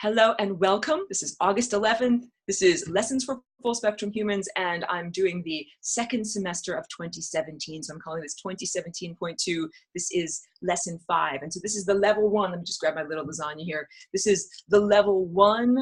Hello and welcome. This is August 11th. This is Lessons for Full Spectrum Humans, and I'm doing the second semester of 2017. So I'm calling this 2017.2. This is lesson 5. And so this is the level 1. Let me just grab my little lasagna here. This is the level 1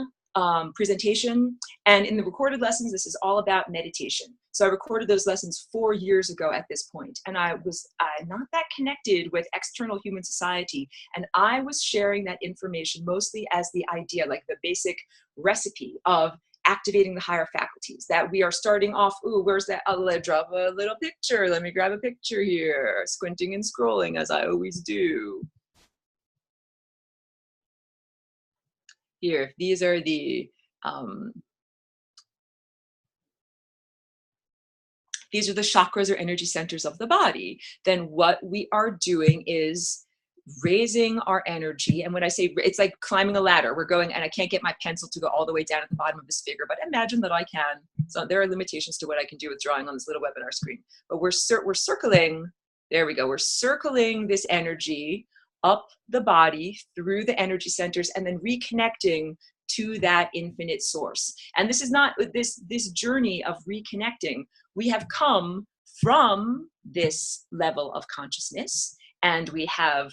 presentation. And in the recorded lessons, this is all about meditation. So I recorded those lessons 4 years ago at this point, and I was not that connected with external human society. And I was sharing that information mostly as the idea, like the basic recipe of activating the higher faculties, that we are starting off, ooh, where's that? I'll drop a little picture. Let me grab a picture here, squinting and scrolling as I always do. Here, these are the chakras or energy centers of the body. Then what we are doing is raising our energy. And when I say it's like climbing a ladder, we're going, and I can't get my pencil to go all the way down at the bottom of this figure, but imagine that I can. So there are limitations to what I can do with drawing on this little webinar screen. But we're circling, there we go, we're circling this energy up the body through the energy centers and then reconnecting to that infinite source. And this is not this journey of reconnecting. We have come from this level of consciousness, and we have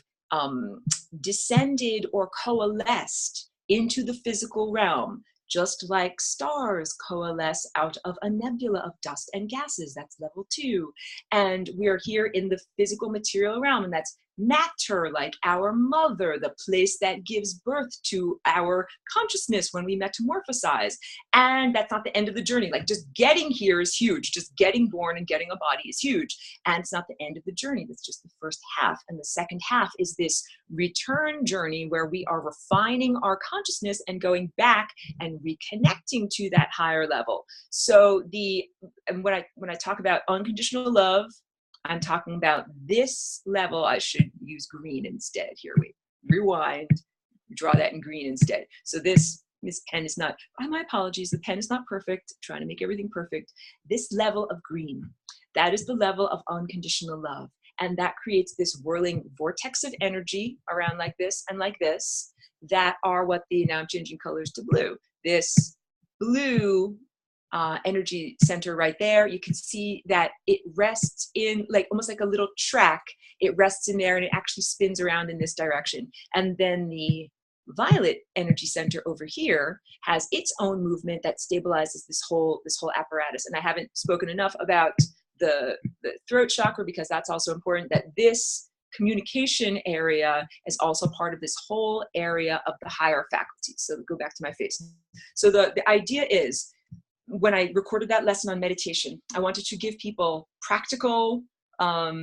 descended or coalesced into the physical realm, just like stars coalesce out of a nebula of dust and gases. That's level 2. And we are here in the physical material realm, and that's matter, like our mother, the place that gives birth to our consciousness when we metamorphosize. And that's not the end of the journey. Like, just getting here is huge. Just getting born and getting a body is huge. And it's not the end of the journey. That's just the first half. And the second half is this return journey where we are refining our consciousness and going back and reconnecting to that higher level. So when I talk about unconditional love, I'm talking about this level. I should use green instead. Here, wait, rewind, draw that in green instead. So this pen is not, my apologies, the pen is not perfect, I'm trying to make everything perfect. This level of green, that is the level of unconditional love. And that creates this whirling vortex of energy around like this and like this, that are what now I'm changing colors to blue. This blue energy center right there, you can see that it rests in like almost like a little track. It rests in there and it actually spins around in this direction. And then the violet energy center over here has its own movement that stabilizes this whole apparatus. And I haven't spoken enough about the throat chakra, because that's also important, that this communication area is also part of this whole area of the higher faculties. So go back to my face. So the idea is, when I recorded that lesson on meditation, I wanted to give people practical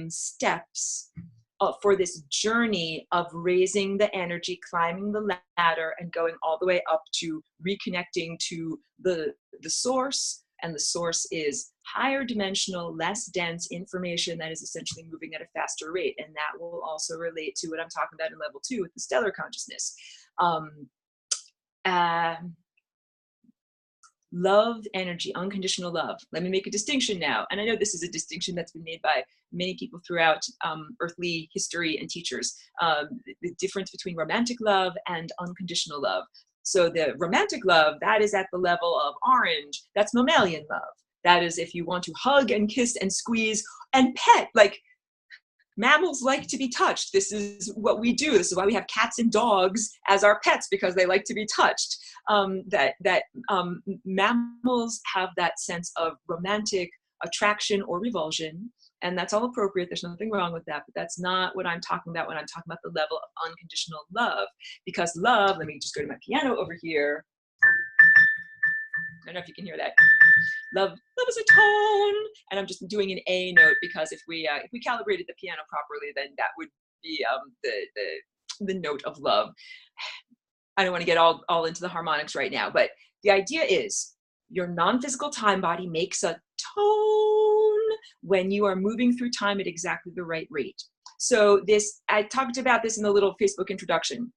steps for this journey of raising the energy, climbing the ladder, and going all the way up to reconnecting to the source. And the source is higher dimensional, less dense information that is essentially moving at a faster rate. And that will also relate to what I'm talking about in level 2 with the stellar consciousness. Love, energy, unconditional love. Let me make a distinction now. And I know this is a distinction that's been made by many people throughout earthly history and teachers. The difference between romantic love and unconditional love. So the romantic love, that is at the level of orange. That's mammalian love. That is if you want to hug and kiss and squeeze and pet, like mammals like to be touched. This is what we do. This is why we have cats and dogs as our pets, because they like to be touched. Mammals have that sense of romantic attraction or revulsion, and that's all appropriate. There's nothing wrong with that, but that's not what I'm talking about when I'm talking about the level of unconditional love. Because love, let me just go to my piano over here. I don't know if you can hear that. Love is a tone, and I'm just doing an A note, because if we calibrated the piano properly, then that would be the note of love. I don't want to get all into the harmonics right now, but the idea is your non-physical time body makes a tone when you are moving through time at exactly the right rate. So I talked about this in the little Facebook introduction,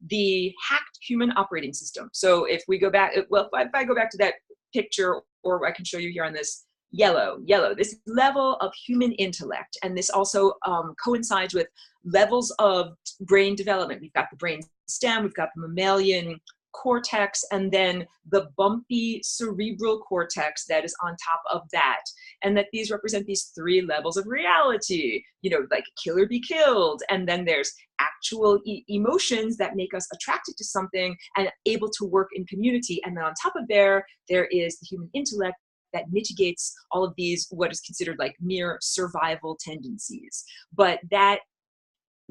the hacked human operating system. So if we go back, well, if I go back to that picture, or I can show you here on this yellow, this level of human intellect. And this also coincides with levels of brain development. We've got the brain stem, we've got the mammalian cortex, and then the bumpy cerebral cortex that is on top of that. And that these represent these three levels of reality, you know, like kill or be killed. And then there's actual emotions that make us attracted to something and able to work in community. And then on top of there is the human intellect that mitigates all of these, what is considered like mere survival tendencies. But that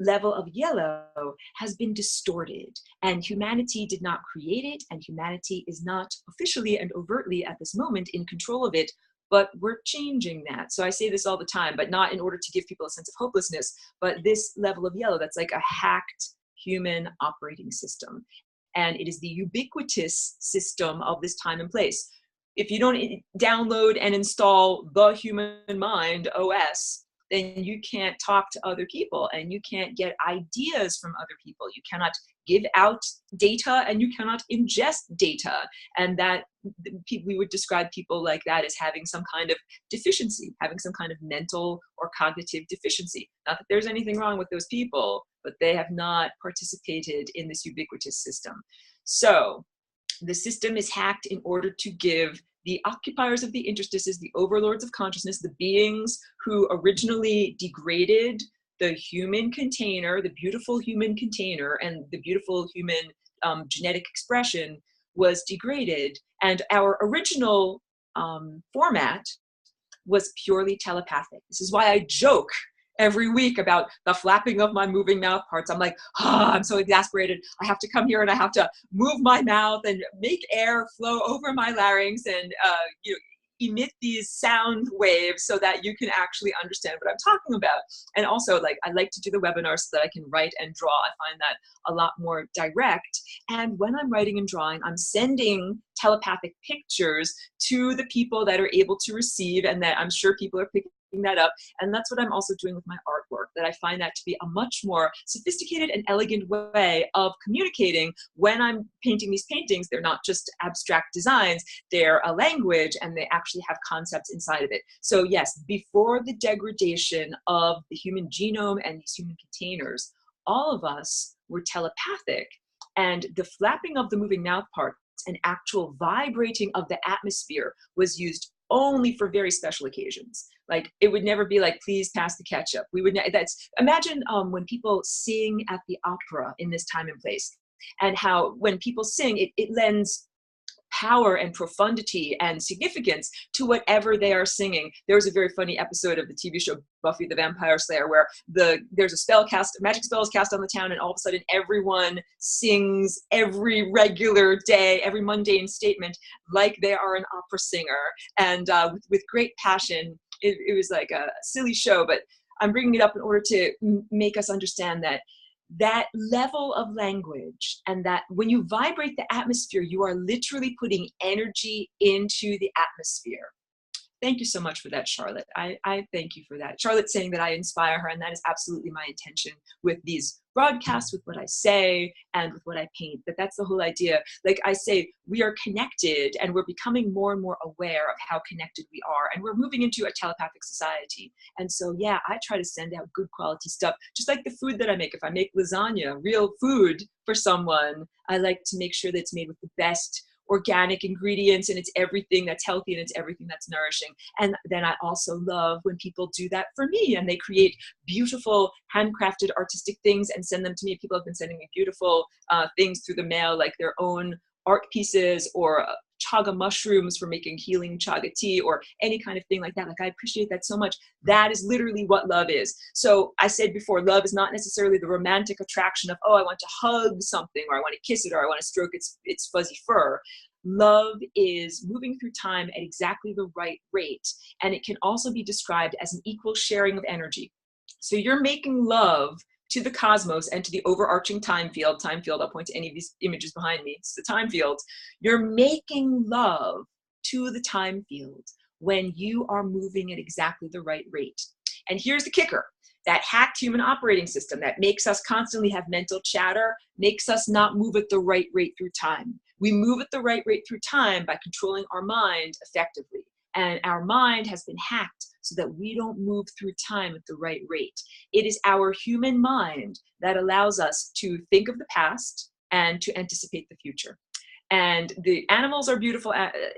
level of yellow has been distorted, and humanity did not create it, and humanity is not officially and overtly at this moment in control of it, but we're changing that. So I say this all the time, but not in order to give people a sense of hopelessness, but this level of yellow, that's like a hacked human operating system. And it is the ubiquitous system of this time and place. If you don't download and install the Human Mind OS, then you can't talk to other people and you can't get ideas from other people. You cannot give out data and you cannot ingest data. And that we would describe people like that as having some kind of deficiency, having some kind of mental or cognitive deficiency. Not that there's anything wrong with those people, but they have not participated in this ubiquitous system. So the system is hacked in order to give the occupiers of the interstices, the overlords of consciousness, the beings who originally degraded the human container, the beautiful human container, and the beautiful human genetic expression was degraded. And our original format was purely telepathic. This is why I joke every week about the flapping of my moving mouth parts. I'm like, I'm so exasperated. I have to come here and I have to move my mouth and make air flow over my larynx and emit these sound waves so that you can actually understand what I'm talking about. And also, like, I like to do the webinar so that I can write and draw. I find that a lot more direct. And when I'm writing and drawing, I'm sending telepathic pictures to the people that are able to receive, and that I'm sure people are picking that up. And that's what I'm also doing with my artwork, that I find that to be a much more sophisticated and elegant way of communicating. When I'm painting these paintings, they're not just abstract designs, they're a language and they actually have concepts inside of it. So yes, before the degradation of the human genome and these human containers, all of us were telepathic, and the flapping of the moving mouth parts and actual vibrating of the atmosphere was used only for very special occasions. Like, it would never be like, please pass the ketchup. We would, imagine when people sing at the opera in this time and place, and how when people sing, it lends power and profundity and significance to whatever they are singing. There was a very funny episode of the TV show Buffy the Vampire Slayer where there's a spell cast, a magic spell is cast on the town, and all of a sudden everyone sings every regular day, every mundane statement like they are an opera singer, and with great passion. It was like a silly show, but I'm bringing it up in order to make us understand that level of language, and that when you vibrate the atmosphere, you are literally putting energy into the atmosphere. Thank you so much for that, Charlotte. I thank you for that. Charlotte's saying that I inspire her, and that is absolutely my intention with these broadcasts, with what I say, and with what I paint. But that's the whole idea. Like I say, we are connected, and we're becoming more and more aware of how connected we are, and we're moving into a telepathic society. And so, yeah, I try to send out good quality stuff, just like the food that I make. If I make lasagna, real food for someone, I like to make sure that it's made with the best organic ingredients, and it's everything that's healthy and it's everything that's nourishing. And then I also love when people do that for me, and they create beautiful handcrafted artistic things and send them to me. People have been sending me beautiful things through the mail, like their own art pieces, or chaga mushrooms for making healing chaga tea, or any kind of thing like that. Like, I appreciate that so much. That is literally what love is. So I said before, love is not necessarily the romantic attraction of, oh, I want to hug something, or I want to kiss it, or I want to stroke its fuzzy fur. Love is moving through time at exactly the right rate. And it can also be described as an equal sharing of energy. So you're making love to the cosmos and to the overarching time field, I'll point to any of these images behind me, it's the time field. You're making love to the time field when you are moving at exactly the right rate. And here's the kicker. That hacked human operating system that makes us constantly have mental chatter makes us not move at the right rate through time. We move at the right rate through time by controlling our mind effectively. And our mind has been hacked so that we don't move through time at the right rate. It is our human mind that allows us to think of the past and to anticipate the future. And the animals are beautiful.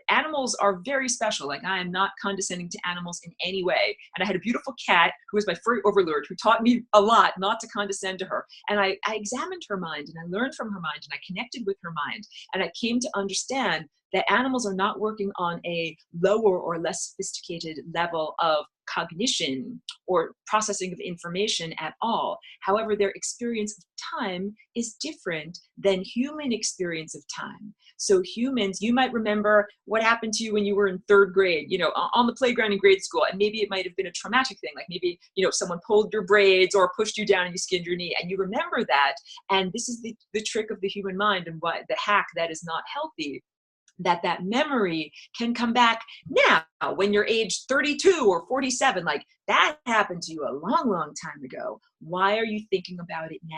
Animals are very special. Like, I am not condescending to animals in any way. And I had a beautiful cat who was my furry overlord, who taught me a lot not to condescend to her. And I examined her mind, and I learned from her mind, and I connected with her mind. And I came to understand that animals are not working on a lower or less sophisticated level of cognition or processing of information at all. However, their experience of time is different than human experience of time. So humans, you might remember what happened to you when you were in 3rd grade, you know, on the playground in grade school, and maybe it might have been a traumatic thing, like maybe, you know, someone pulled your braids or pushed you down and you skinned your knee, and you remember that. And this is the trick of the human mind, and what the hack that is not healthy, that memory can come back now when you're age 32 or 47. Like, that happened to you a long, long time ago. Why are you thinking about it now?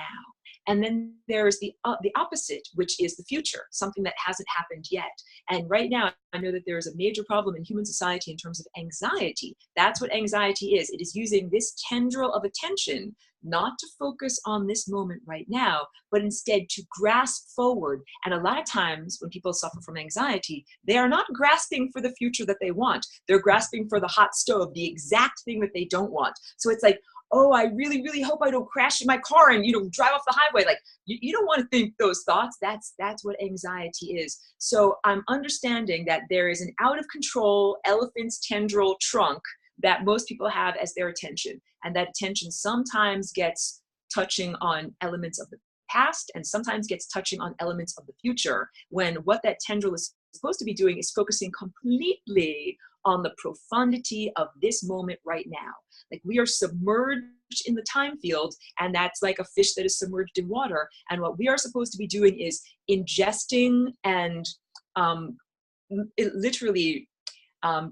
And then there's the opposite, which is the future, something that hasn't happened yet. And right now, I know that there is a major problem in human society in terms of anxiety. That's what anxiety is. It is using this tendril of attention not to focus on this moment right now, but instead to grasp forward. And a lot of times when people suffer from anxiety, they are not grasping for the future that they want. They're grasping for the hot stove, the exact thing that they don't want. So it's like, oh, I really, really hope I don't crash in my car and, you know, drive off the highway. Like, you don't want to think those thoughts. That's what anxiety is. So I'm understanding that there is an out of control elephant's tendril trunk that most people have as their attention. And that attention sometimes gets touching on elements of the past and sometimes gets touching on elements of the future, when what that tendril is supposed to be doing is focusing completely on the profundity of this moment right now. Like, we are submerged in the time field, and that's like a fish that is submerged in water. And what we are supposed to be doing is ingesting and literally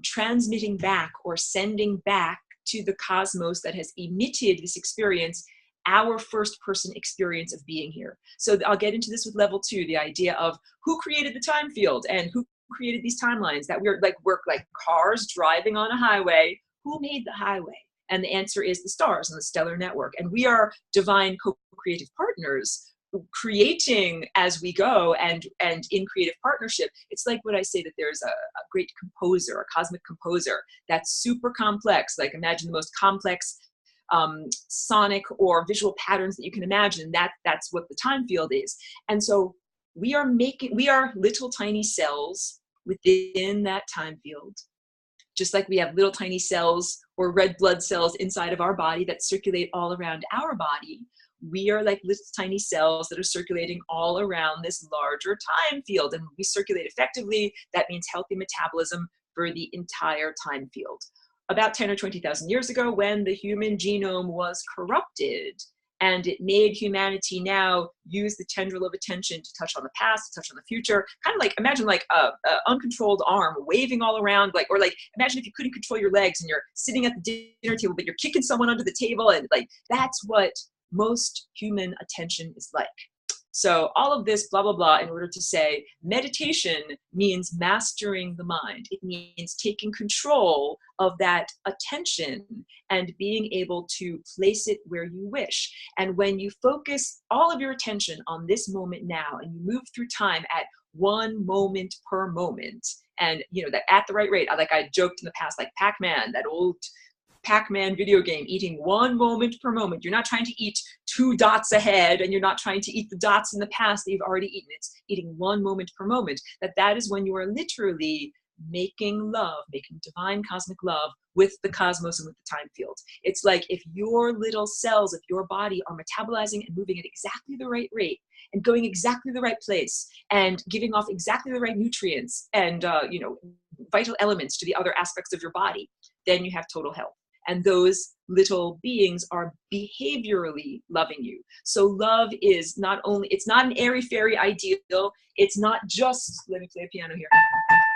transmitting back or sending back to the cosmos that has emitted this experience, our first person experience of being here. So I'll get into this with level 2, the idea of who created the time field and who created these timelines, that we're like cars driving on a highway. Who made the highway? And the answer is the stars and the stellar network. And we are divine co-creative partners, creating as we go, and in creative partnership. It's like what I say, that there's a great composer, a cosmic composer that's super complex. Like, imagine the most complex sonic or visual patterns that you can imagine. That's what the time field is. And so we are little tiny cells within that time field, just like we have little tiny cells or red blood cells inside of our body that circulate all around our body. We are like little tiny cells that are circulating all around this larger time field. And when we circulate effectively, that means healthy metabolism for the entire time field. About 10 or 20,000 years ago, when the human genome was corrupted, and it made humanity now use the tendril of attention to touch on the past, to touch on the future. Kind of like, imagine like a uncontrolled arm waving all around, like, or like, imagine if you couldn't control your legs and you're sitting at the dinner table, but you're kicking someone under the table, and like, that's what most human attention is like. So all of this blah, blah, blah, in order to say meditation means mastering the mind. It means taking control of that attention and being able to place it where you wish. And when you focus all of your attention on this moment now, and you move through time at 1 moment per moment, and you know that at the right rate, like I joked in the past, like Pac-Man, that old Pac-Man video game, eating 1 moment per moment. You're not trying to eat 2 dots ahead, and you're not trying to eat the dots in the past that you've already eaten. It's eating 1 moment per moment. That is when you are literally making love, making divine cosmic love with the cosmos and with the time field. It's like if your little cells of your body are metabolizing and moving at exactly the right rate, and going exactly the right place, and giving off exactly the right nutrients and vital elements to the other aspects of your body, then you have total health. And those little beings are behaviorally loving you. So love is not only, it's not an airy-fairy ideal. It's not just, let me play a piano here.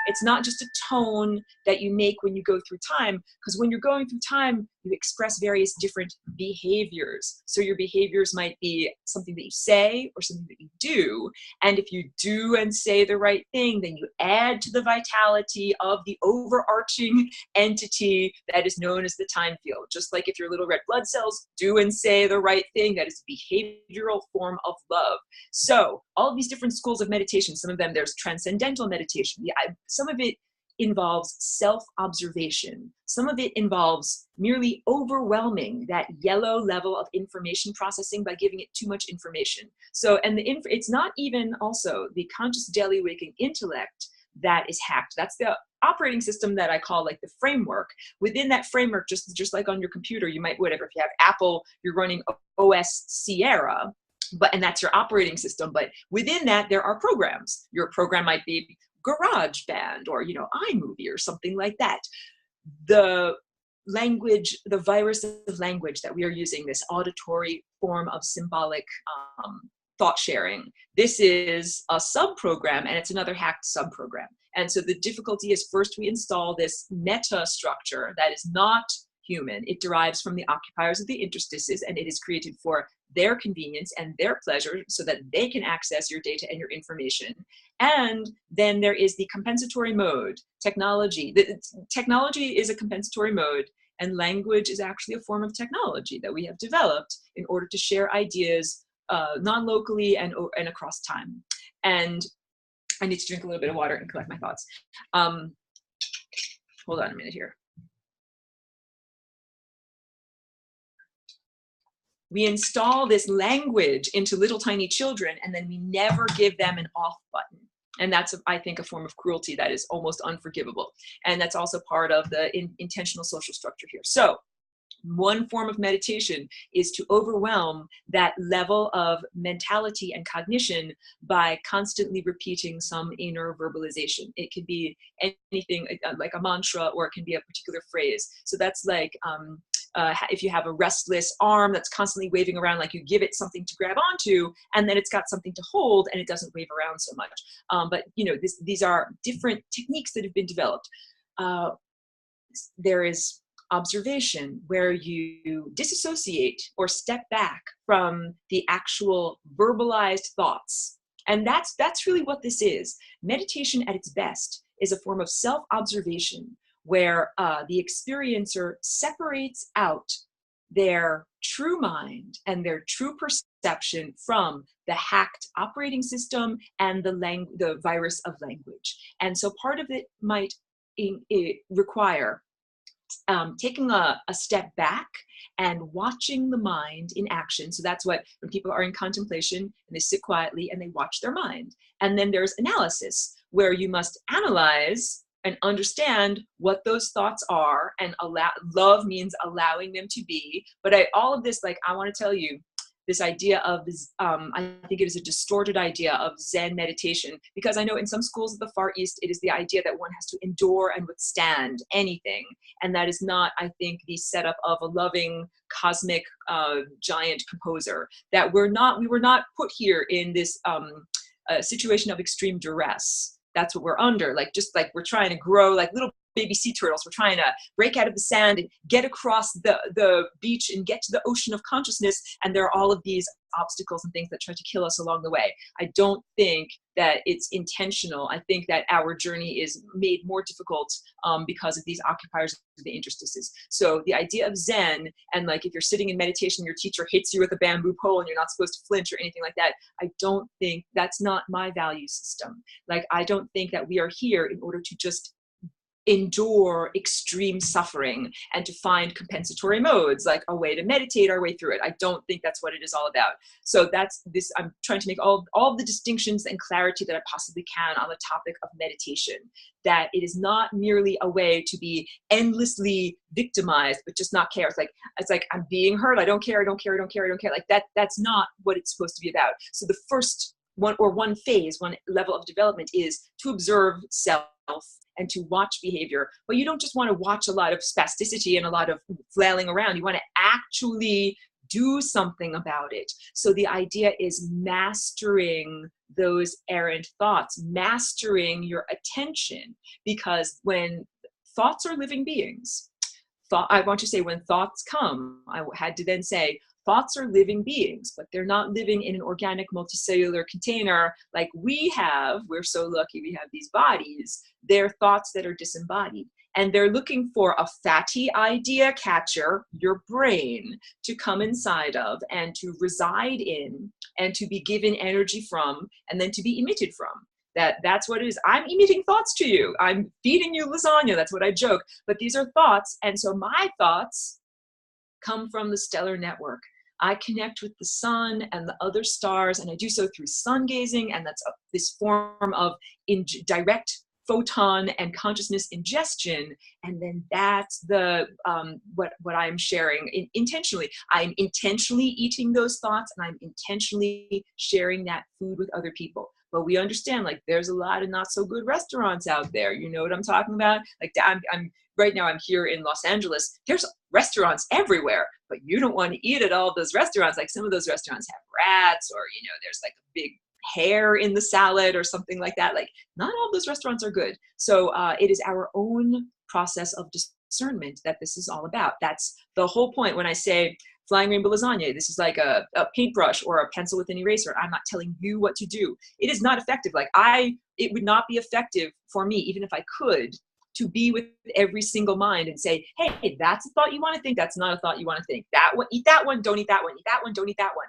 It's not just a tone that you make when you go through time, because when you're going through time, you express various different behaviors. So your behaviors might be something that you say or something that you do. And if you do and say the right thing, then you add to the vitality of the overarching entity that is known as the time field. Just like if your little red blood cells do and say the right thing, that is a behavioral form of love. So all of these different schools of meditation, some of them, there's transcendental meditation. Some of it involves self-observation. Some of it involves merely overwhelming that yellow level of information processing by giving it too much information. So, and it's not even also the conscious daily waking intellect that is hacked. That's the operating system that I call like the framework. Within that framework, just like on your computer, you might, whatever, if you have Apple, you're running OS Sierra, and that's your operating system. But within that, there are programs. Your program might be GarageBand or, iMovie or something like that. The language, the virus of language that we are using, this auditory form of symbolic thought sharing, this is a subprogram, and it's another hacked subprogram. And so the difficulty is, first we install this meta structure that is not human. It derives from the occupiers of the interstices, and it is created for their convenience and their pleasure so that they can access your data and your information. And then there is the compensatory mode. Technology is a compensatory mode, and language is actually a form of technology that we have developed in order to share ideas non-locally and across time. And I need to drink a little bit of water and collect my thoughts. Hold on a minute here. We install this language into little tiny children, and then we never give them an off button. And that's, I think, a form of cruelty that is almost unforgivable. And that's also part of the intentional social structure here. So one form of meditation is to overwhelm that level of mentality and cognition by constantly repeating some inner verbalization. It could be anything like a mantra, or it can be a particular phrase. So that's like, if you have a restless arm that's constantly waving around, like you give it something to grab onto, and then it's got something to hold, and it doesn't wave around so much. But these are different techniques that have been developed. There is observation, where you disassociate or step back from the actual verbalized thoughts. And that's really what this is. Meditation at its best is a form of self-observation, where the experiencer separates out their true mind and their true perception from the hacked operating system and the virus of language. And so part of it might require taking a step back and watching the mind in action. So that's what, when people are in contemplation and they sit quietly and they watch their mind. And then there's analysis, where you must analyze and understand what those thoughts are, and love means allowing them to be. But all of this, like, I want to tell you, this idea of this, I think it is a distorted idea of Zen meditation, because I know in some schools of the Far East, it is the idea that one has to endure and withstand anything. And that is not, I think, the setup of a loving cosmic giant composer. That we were not put here in this situation of extreme duress. That's what we're under. Like, just like we're trying to grow like little baby sea turtles. We're trying to break out of the sand and get across the beach and get to the ocean of consciousness. And there are all of these obstacles and things that try to kill us along the way. I don't think that it's intentional. I think that our journey is made more difficult because of these occupiers of the interstices. So the idea of Zen, and like if you're sitting in meditation, your teacher hits you with a bamboo pole and you're not supposed to flinch or anything like that, I don't think, that's not my value system. Like, I don't think that we are here in order to just endure extreme suffering and to find compensatory modes, like a way to meditate our way through it. I don't think that's what it is all about. So that's this, I'm trying to make all the distinctions and clarity that I possibly can on the topic of meditation, that it is not merely a way to be endlessly victimized, but just not care. It's like I'm being hurt. I don't care. I don't care. I don't care. I don't care. Like that's not what it's supposed to be about. So the first one phase, one level of development is to observe self and to watch behavior. But you don't just want to watch a lot of spasticity and a lot of flailing around. You want to actually do something about it. So the idea is mastering those errant thoughts, mastering your attention, because when thoughts are living beings, I want to say when thoughts come, I had to then say, thoughts are living beings, but they're not living in an organic multicellular container like we have. We're so lucky we have these bodies. They're thoughts that are disembodied. And they're looking for a fatty idea catcher, your brain, to come inside of and to reside in and to be given energy from and then to be emitted from. That's what it is. I'm emitting thoughts to you. I'm feeding you lasagna. That's what I joke. But these are thoughts. And so my thoughts come from the stellar network. I connect with the sun and the other stars, and I do so through sun gazing, and that's this form of direct photon and consciousness ingestion. And then that's the what I'm sharing intentionally. I'm intentionally eating those thoughts, and I'm intentionally sharing that food with other people. But we understand, like, there's a lot of not so good restaurants out there. You know what I'm talking about? Like, I'm right now I'm here in Los Angeles. There's restaurants everywhere, but you don't want to eat at all those restaurants. Like, some of those restaurants have rats, or, you know, there's like a big hair in the salad or something like that. Like, not all those restaurants are good. So it is our own process of discernment that this is all about. That's the whole point when I say flying rainbow lasagna. This is like a paintbrush or a pencil with an eraser. I'm not telling you what to do. It is not effective. Like, it would not be effective for me, even if I could, to be with every single mind and say, hey, that's a thought you want to think. That's not a thought you want to think. That one, eat that one, don't eat that one. Eat that one, don't eat that one.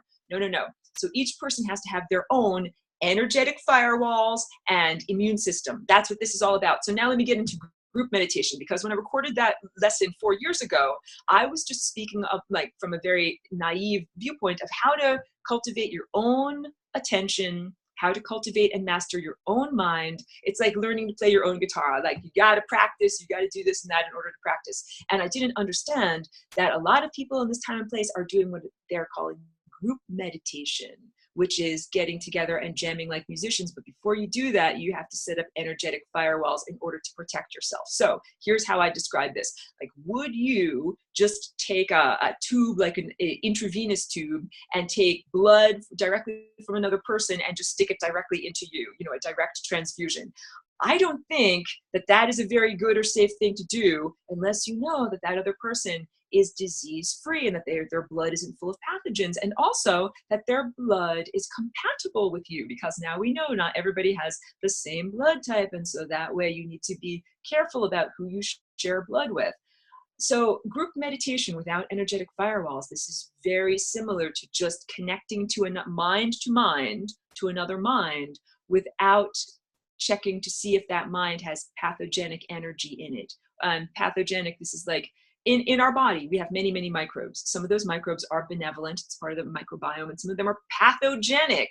No. So each person has to have their own energetic firewalls and immune system. That's what this is all about. So now let me get into group meditation, because when I recorded that lesson 4 years ago, I was just speaking of, like, from a very naive viewpoint of how to cultivate your own attention, how to cultivate and master your own mind. It's like learning to play your own guitar. Like, you got to practice, you got to do this and that in order to practice. And I didn't understand that a lot of people in this time and place are doing what they're calling group meditation, which is getting together and jamming like musicians. But before you do that, you have to set up energetic firewalls in order to protect yourself. So here's how I describe this. Like, would you just take a tube, like an intravenous tube, and take blood directly from another person and just stick it directly into you, you know, a direct transfusion? I don't think that that is a very good or safe thing to do unless you know that that other person is disease-free and that their blood isn't full of pathogens, and also that their blood is compatible with you, because now we know not everybody has the same blood type, and so that way you need to be careful about who you share blood with. So group meditation without energetic firewalls, this is very similar to just connecting to a mind to another mind without checking to see if that mind has pathogenic energy in it. Pathogenic, this is like, in our body, we have many, many microbes. Some of those microbes are benevolent, it's part of the microbiome, and some of them are pathogenic,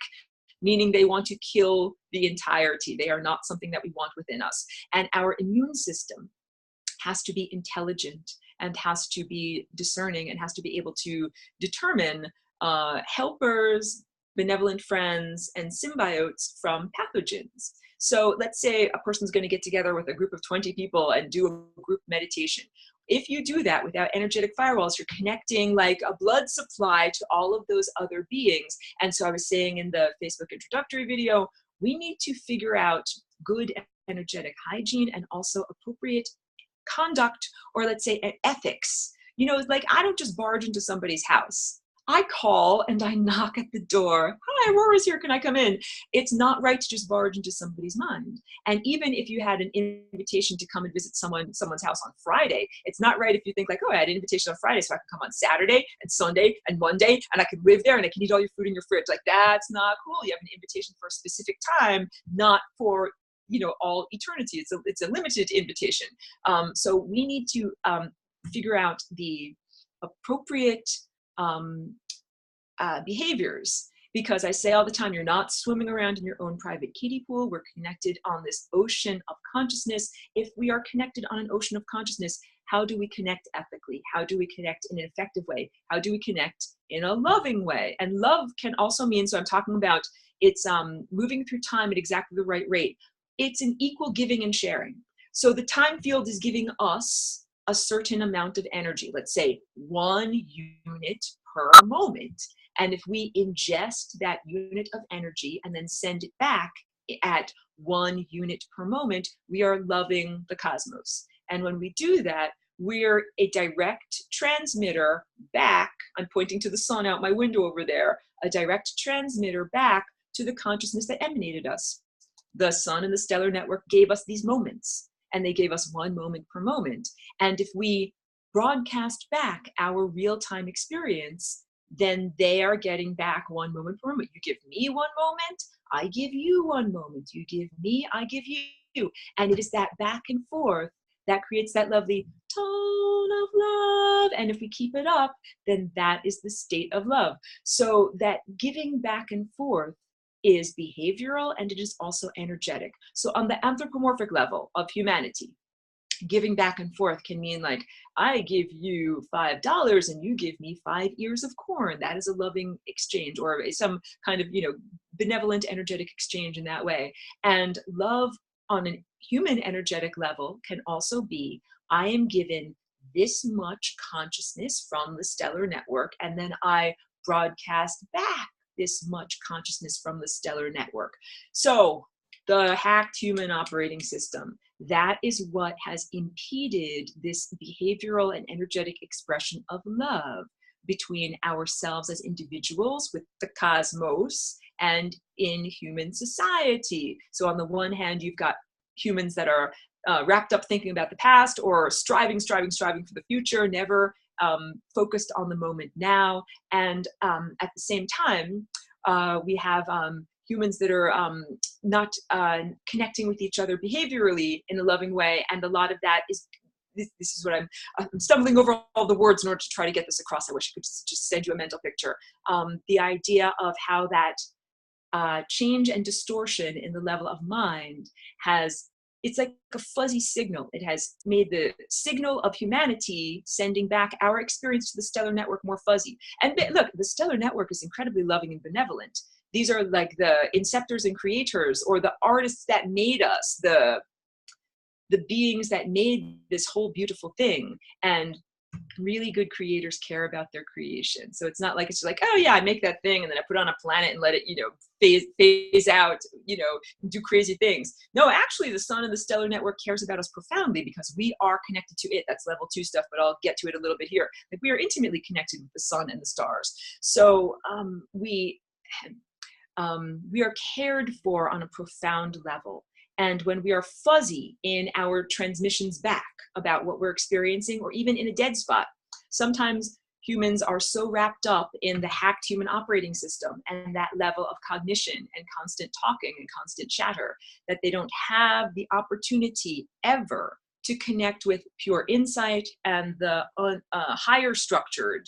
meaning they want to kill the entirety. They are not something that we want within us. And our immune system has to be intelligent and has to be discerning and has to be able to determine helpers, benevolent friends, and symbiotes from pathogens. So let's say a person's going to get together with a group of 20 people and do a group meditation. If you do that without energetic firewalls, you're connecting like a blood supply to all of those other beings. And so I was saying in the Facebook introductory video, we need to figure out good energetic hygiene and also appropriate conduct, or let's say ethics. You know, like, I don't just barge into somebody's house. I call and I knock at the door. Hi, Aurora's here. Can I come in? It's not right to just barge into somebody's mind. And even if you had an invitation to come and visit someone's house on Friday, it's not right if you think like, oh, I had an invitation on Friday, so I can come on Saturday and Sunday and Monday, and I can live there and I can eat all your food in your fridge. Like, that's not cool. You have an invitation for a specific time, not for, you know, all eternity. It's a limited invitation. So we need to figure out the appropriate behaviors, because I say all the time, you're not swimming around in your own private kiddie pool. We're connected on this ocean of consciousness. If we are connected on an ocean of consciousness, how do we connect ethically? How do we connect in an effective way? How do we connect in a loving way? And love can also mean, so I'm talking about, it's moving through time at exactly the right rate. It's an equal giving and sharing. So the time field is giving us a certain amount of energy, let's say 1 unit per moment. And if we ingest that unit of energy and then send it back at 1 unit per moment, we are loving the cosmos. And when we do that, we're a direct transmitter back. I'm pointing to the sun out my window over there, a direct transmitter back to the consciousness that emanated us. The sun and the stellar network gave us these moments, and they gave us one moment per moment. And if we broadcast back our real-time experience, then they are getting back one moment per moment. You give me one moment, I give you one moment. You give me, I give you. And it is that back and forth that creates that lovely tone of love. And if we keep it up, then that is the state of love. So that giving back and forth is behavioral, and it is also energetic. So on the anthropomorphic level of humanity, giving back and forth can mean like, I give you $5 and you give me 5 ears of corn. That is a loving exchange, or some kind of, benevolent energetic exchange in that way. And love on a human energetic level can also be, I am given this much consciousness from the stellar network, and then I broadcast back this much consciousness from the stellar network. So the hacked human operating system, that is what has impeded this behavioral and energetic expression of love between ourselves as individuals with the cosmos and in human society. So on the one hand, you've got humans that are wrapped up thinking about the past, or striving for the future, never focused on the moment now. And at the same time, we have humans that are not connecting with each other behaviorally in a loving way. And a lot of that is, this is what I'm stumbling over all the words in order to try to get this across. I wish I could just send you a mental picture. The idea of how that change and distortion in the level of mind it's like a fuzzy signal. It has made the signal of humanity sending back our experience to the stellar network more fuzzy. And look, the stellar network is incredibly loving and benevolent. These are like the inceptors and creators, or the artists that made us, the beings that made this whole beautiful thing. And really good creators care about their creation. So it's not like, it's just like, oh yeah, I make that thing and then I put it on a planet and let it, phase out, do crazy things. No, actually the sun and the stellar network cares about us profoundly, because we are connected to it. That's level 2 stuff, but I'll get to it a little bit here. Like, we are intimately connected with the sun and the stars. So we are cared for on a profound level. And when we are fuzzy in our transmissions back about what we're experiencing, or even in a dead spot, sometimes humans are so wrapped up in the hacked human operating system and that level of cognition and constant talking and constant chatter, that they don't have the opportunity ever to connect with pure insight and the higher structured,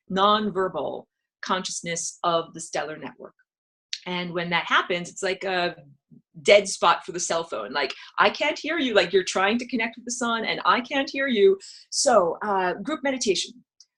non-verbal consciousness of the stellar network. And when that happens, it's like a dead spot for the cell phone. Like, I can't hear you. Like, you're trying to connect with the sun and I can't hear you. So group meditation.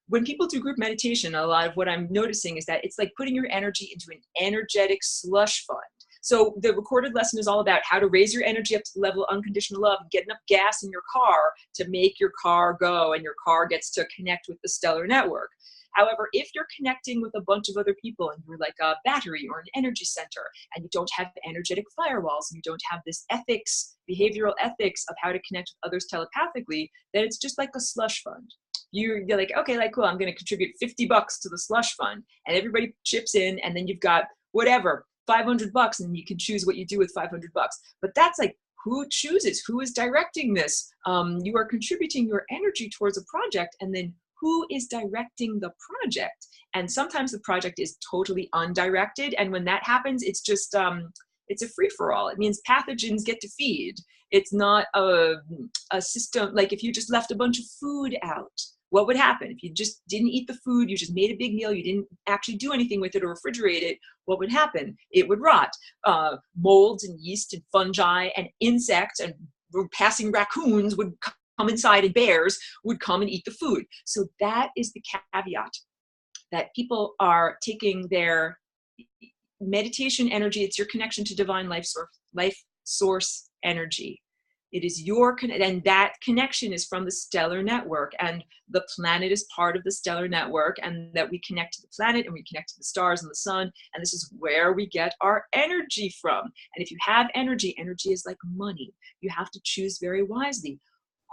When people do group meditation, a lot of what I'm noticing is that it's like putting your energy into an energetic slush fund. So the recorded lesson is all about how to raise your energy up to the level of unconditional love and get enough gas in your car to make your car go, and your car gets to connect with the stellar network. However, if you're connecting with a bunch of other people and you're like a battery or an energy center, and you don't have energetic firewalls, and you don't have this ethics, behavioral ethics of how to connect with others telepathically, then it's just like a slush fund. You're like, okay, like, cool, I'm going to contribute $50 to the slush fund, and everybody chips in, and then you've got whatever, $500, and you can choose what you do with $500. But that's like, who chooses? Who is directing this? You are contributing your energy towards a project, and then who is directing the project? And sometimes the project is totally undirected. And when that happens, it's just, it's a free-for-all. It means pathogens get to feed. It's not a system, like if you just left a bunch of food out, what would happen? If you just didn't eat the food, you just made a big meal, you didn't actually do anything with it or refrigerate it, what would happen? It would rot. Molds and yeast and fungi and insects and passing raccoons would come inside, and bears would come and eat the food. So that is the caveat, that people are taking their meditation energy. It's your connection to divine life source energy. It is your, and that connection is from the stellar network, and the planet is part of the stellar network, and that we connect to the planet and we connect to the stars and the sun. And this is where we get our energy from. And if you have energy, energy is like money. You have to choose very wisely.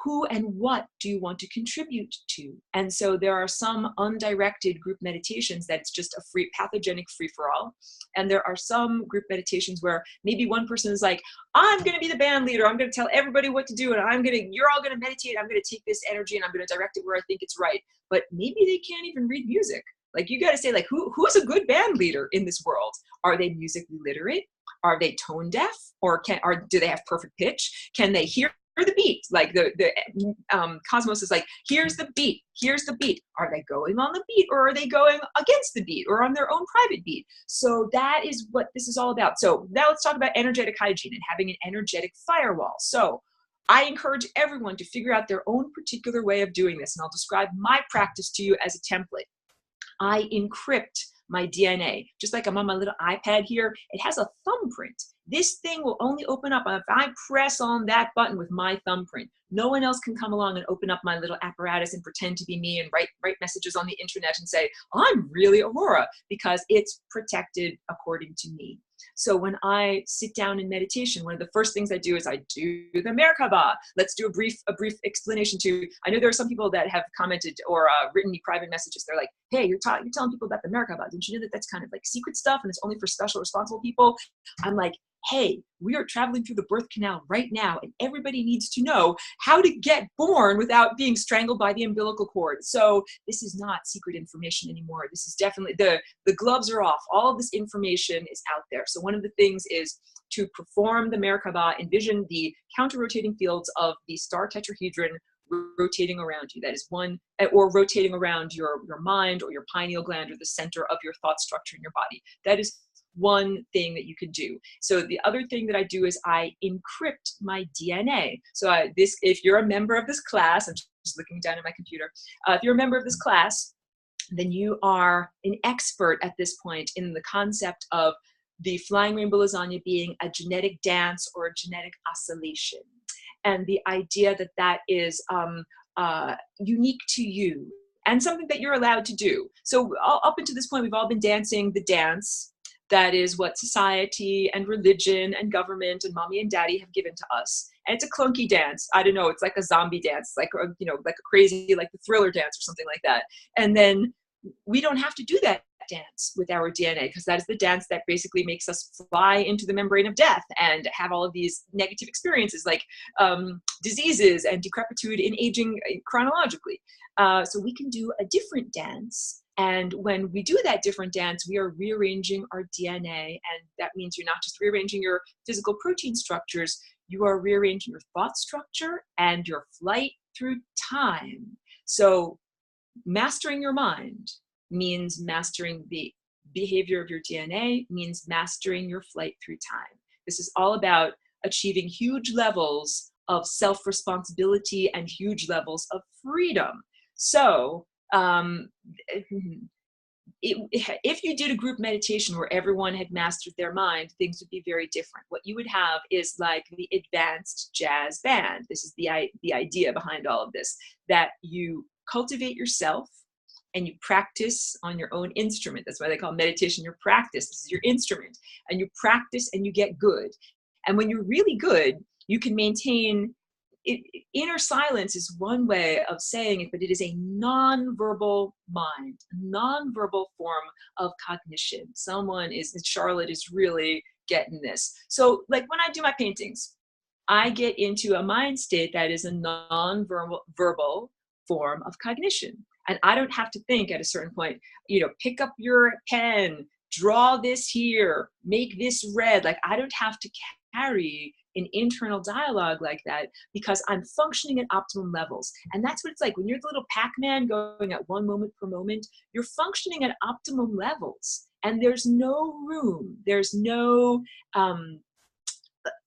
who and what do you want to contribute to? And so there are some undirected group meditations that's just a free pathogenic free-for-all. And there are some group meditations where maybe one person is like, I'm going to be the band leader. I'm going to tell everybody what to do. And you're all going to meditate. I'm going to take this energy and I'm going to direct it where I think it's right. But maybe they can't even read music. Like, you got to say, like, who's a good band leader in this world? Are they musically literate? Are they tone deaf? Or do they have perfect pitch? Can they hear the beat? Like the Cosmos is like, here's the beat, here's the beat. Are they going on the beat, or are they going against the beat, or on their own private beat? So that is what this is all about. So now let's talk about energetic hygiene and having an energetic firewall. So I encourage everyone to figure out their own particular way of doing this, and I'll describe my practice to you as a template. I encrypt my DNA. Just like I'm on my little iPad here, it has a thumbprint. This thing will only open up if I press on that button with my thumbprint. No one else can come along and open up my little apparatus and pretend to be me and write messages on the internet and say, I'm really Aurora, because it's protected according to me. So when I sit down in meditation, one of the first things I do is I do the Merkaba. Let's do a brief explanation to, I know there are some people that have commented or written me private messages. They're like, hey, you're telling people about the Merkaba. Didn't you know that that's kind of like secret stuff and it's only for special responsible people? I'm like, hey, we are traveling through the birth canal right now, and everybody needs to know how to get born without being strangled by the umbilical cord. So this is not secret information anymore. This is definitely, the gloves are off. All of this information is out there. So one of the things is to perform the Merkaba, envision the counter-rotating fields of the star tetrahedron rotating around you. That is one, or rotating around your mind or your pineal gland or the center of your thought structure in your body. That is one thing that you could do. So the other thing that I do is I encrypt my DNA. So if you're a member of this class, I'm just looking down at my computer. If you're a member of this class, then you are an expert at this point in the concept of the flying rainbow lasagna being a genetic dance or a genetic oscillation. And the idea that that is unique to you and something that you're allowed to do. So up until this point, we've all been dancing the dance. That is what society and religion and government and mommy and daddy have given to us. And it's a clunky dance. I don't know. It's like a zombie dance, like a crazy, like the Thriller dance or something like that. And then we don't have to do that dance with our DNA, because that is the dance that basically makes us fly into the membrane of death and have all of these negative experiences like diseases and decrepitude in aging chronologically. So we can do a different dance. And when we do that different dance, we are rearranging our DNA. And that means you're not just rearranging your physical protein structures, you are rearranging your thought structure and your flight through time. So mastering your mind means mastering the behavior of your DNA, means mastering your flight through time. This is all about achieving huge levels of self-responsibility and huge levels of freedom. So if you did a group meditation where everyone had mastered their mind, things would be very different. What you would have is like the advanced jazz band. This is the idea behind all of this, that you cultivate yourself and you practice on your own instrument. That's why they call meditation your practice. This is your instrument. And you practice and you get good. And when you're really good, you can maintain inner silence is one way of saying it, but it is a non-verbal mind, a non-verbal form of cognition. Charlotte is really getting this. So like when I do my paintings, I get into a mind state that is a non-verbal form of cognition. And I don't have to think at a certain point, pick up your pen, draw this here, make this red. Like I don't have to carry an internal dialogue like that, because I'm functioning at optimum levels. And that's what it's like when you're the little Pac-Man going at one moment per moment, you're functioning at optimum levels. And there's no room, there's no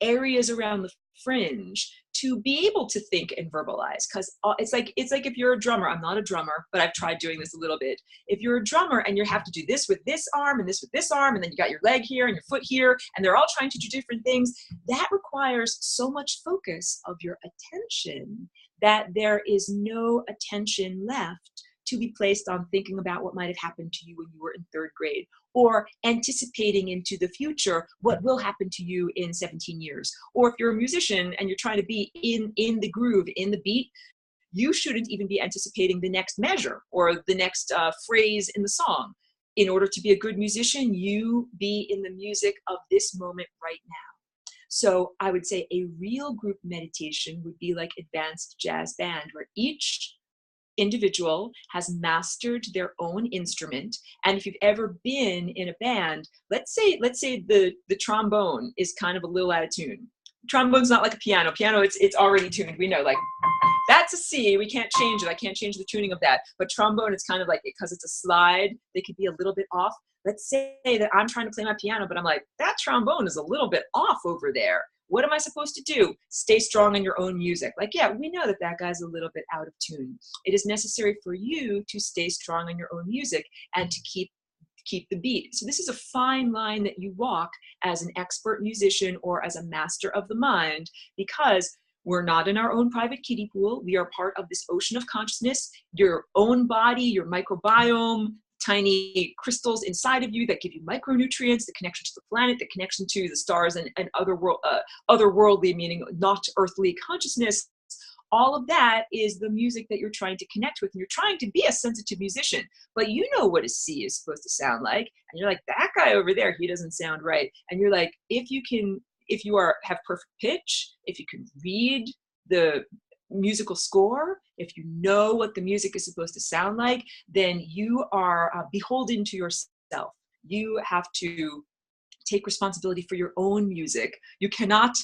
areas around the fringe to be able to think and verbalize. Because it's like if you're a drummer. I'm not a drummer, but I've tried doing this a little bit. If you're a drummer and you have to do this with this arm and this with this arm, and then you got your leg here and your foot here, and they're all trying to do different things, that requires so much focus of your attention that there is no attention left to be placed on thinking about what might have happened to you when you were in 3rd grade, or anticipating into the future what will happen to you in 17 years. Or if you're a musician and you're trying to be in the groove, in the beat, you shouldn't even be anticipating the next measure or the next phrase in the song. In order to be a good musician, you be in the music of this moment right now. So I would say a real group meditation would be like advanced jazz band, where each individual has mastered their own instrument. And if you've ever been in a band, let's say the trombone is kind of a little out of tune. Trombone's not like a piano. Piano, it's already tuned. We know, like, that's a C, we can't change it. I can't change the tuning of that. But trombone, it's kind of like, because it's a slide, they could be a little bit off. Let's say that I'm trying to play my piano, but I'm like, that trombone is a little bit off over there. What am I supposed to do? Stay strong in your own music. Like, yeah, we know that that guy's a little bit out of tune. It is necessary for you to stay strong in your own music and to keep the beat. So this is a fine line that you walk as an expert musician or as a master of the mind, because we're not in our own private kiddie pool. We are part of this ocean of consciousness, your own body, your microbiome, tiny crystals inside of you that give you micronutrients, the connection to the planet, the connection to the stars and otherworldly, meaning not earthly consciousness. All of that is the music that you're trying to connect with, and you're trying to be a sensitive musician, but you know what a C is supposed to sound like, and you're like, that guy over there, he doesn't sound right. And you're like, if you have perfect pitch, if you can read the musical score, if you know what the music is supposed to sound like, then you are beholden to yourself. You have to take responsibility for your own music. You cannot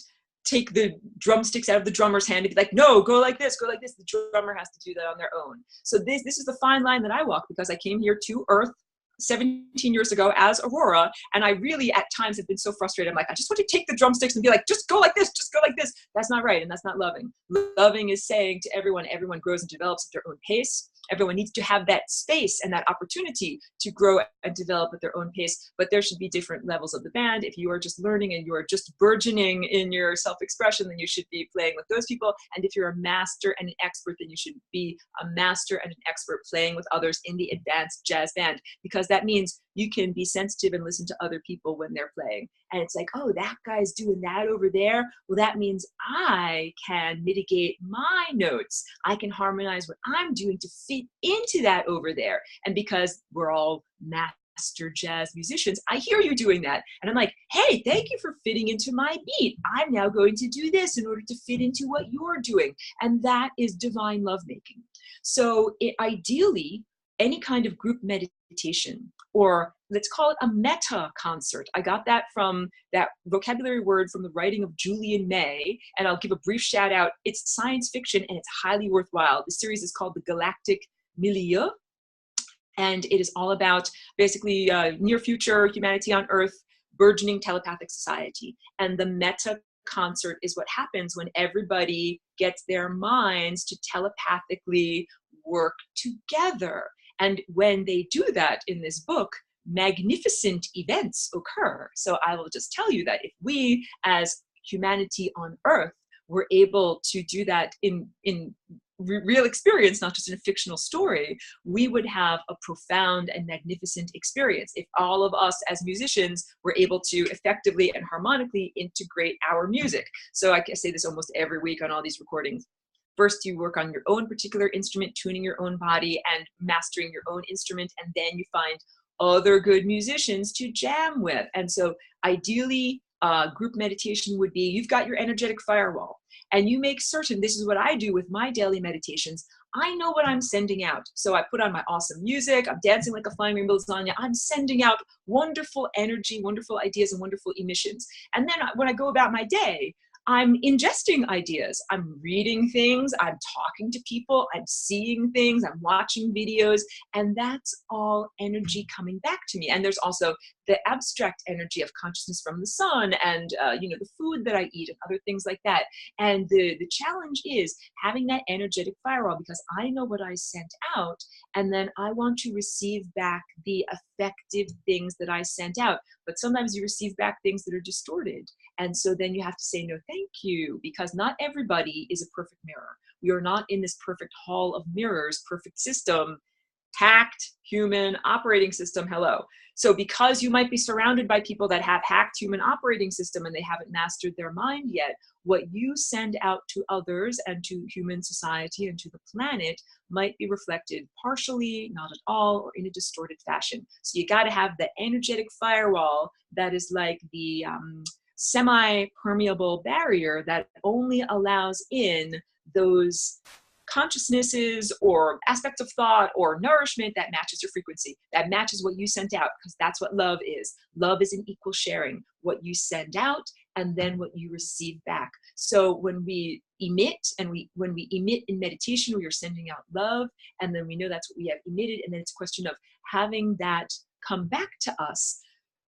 take the drumsticks out of the drummer's hand and be like, no, go like this, go like this. The drummer has to do that on their own. So this is the fine line that I walk, because I came here to Earth 17 years ago as Aurora, and I really at times have been so frustrated. I'm like, I just want to take the drumsticks and be like, just go like this, just go like this. That's not right, and that's not loving. Loving is saying to everyone grows and develops at their own pace. Everyone needs to have that space and that opportunity to grow and develop at their own pace, but there should be different levels of the band. If you are just learning and you are just burgeoning in your self-expression, then you should be playing with those people. And if you're a master and an expert, then you should be a master and an expert playing with others in the advanced jazz band, because that means you can be sensitive and listen to other people when they're playing. And it's like, oh, that guy's doing that over there. Well, that means I can mitigate my notes. I can harmonize what I'm doing to fit into that over there. And because we're all master jazz musicians, I hear you doing that. And I'm like, hey, thank you for fitting into my beat. I'm now going to do this in order to fit into what you're doing. And that is divine lovemaking. So ideally, any kind of group meditation, or let's call it a meta concert. I got that from that vocabulary word from the writing of Julian May, and I'll give a brief shout out. It's science fiction and it's highly worthwhile. The series is called The Galactic Milieu, and it is all about basically near future humanity on Earth, burgeoning telepathic society. And the meta concert is what happens when everybody gets their minds to telepathically work together. And when they do that in this book, magnificent events occur. So I will just tell you that if we as humanity on Earth were able to do that in real experience, not just in a fictional story, we would have a profound and magnificent experience. If all of us as musicians were able to effectively and harmonically integrate our music. So I say this almost every week on all these recordings. First, you work on your own particular instrument, tuning your own body and mastering your own instrument, and then you find other good musicians to jam with. And so ideally, group meditation would be, you've got your energetic firewall, and you make certain, this is what I do with my daily meditations, I know what I'm sending out. So I put on my awesome music, I'm dancing like a flying rainbow lasagna, I'm sending out wonderful energy, wonderful ideas, and wonderful emissions. And then when I go about my day, I'm ingesting ideas. I'm reading things. I'm talking to people. I'm seeing things. I'm watching videos. And that's all energy coming back to me. And there's also the abstract energy of consciousness from the sun and, the food that I eat and other things like that. And the challenge is having that energetic firewall, because I know what I sent out, and then I want to receive back the effective things that I sent out. But sometimes you receive back things that are distorted. And so then you have to say, no, thank you, because not everybody is a perfect mirror. We are not in this perfect hall of mirrors, perfect system. hacked human operating system. Hello. So because you might be surrounded by people that have hacked human operating system and they haven't mastered their mind yet, what you send out to others and to human society and to the planet might be reflected partially, not at all, or in a distorted fashion. So you got to have the energetic firewall that is like the semi-permeable barrier that only allows in those consciousnesses or aspects of thought or nourishment that matches your frequency, that matches what you sent out, because that's what love is. Love is an equal sharing, what you send out and then what you receive back. So when we emit when we emit in meditation, we are sending out love, and then we know that's what we have emitted, and then it's a question of having that come back to us.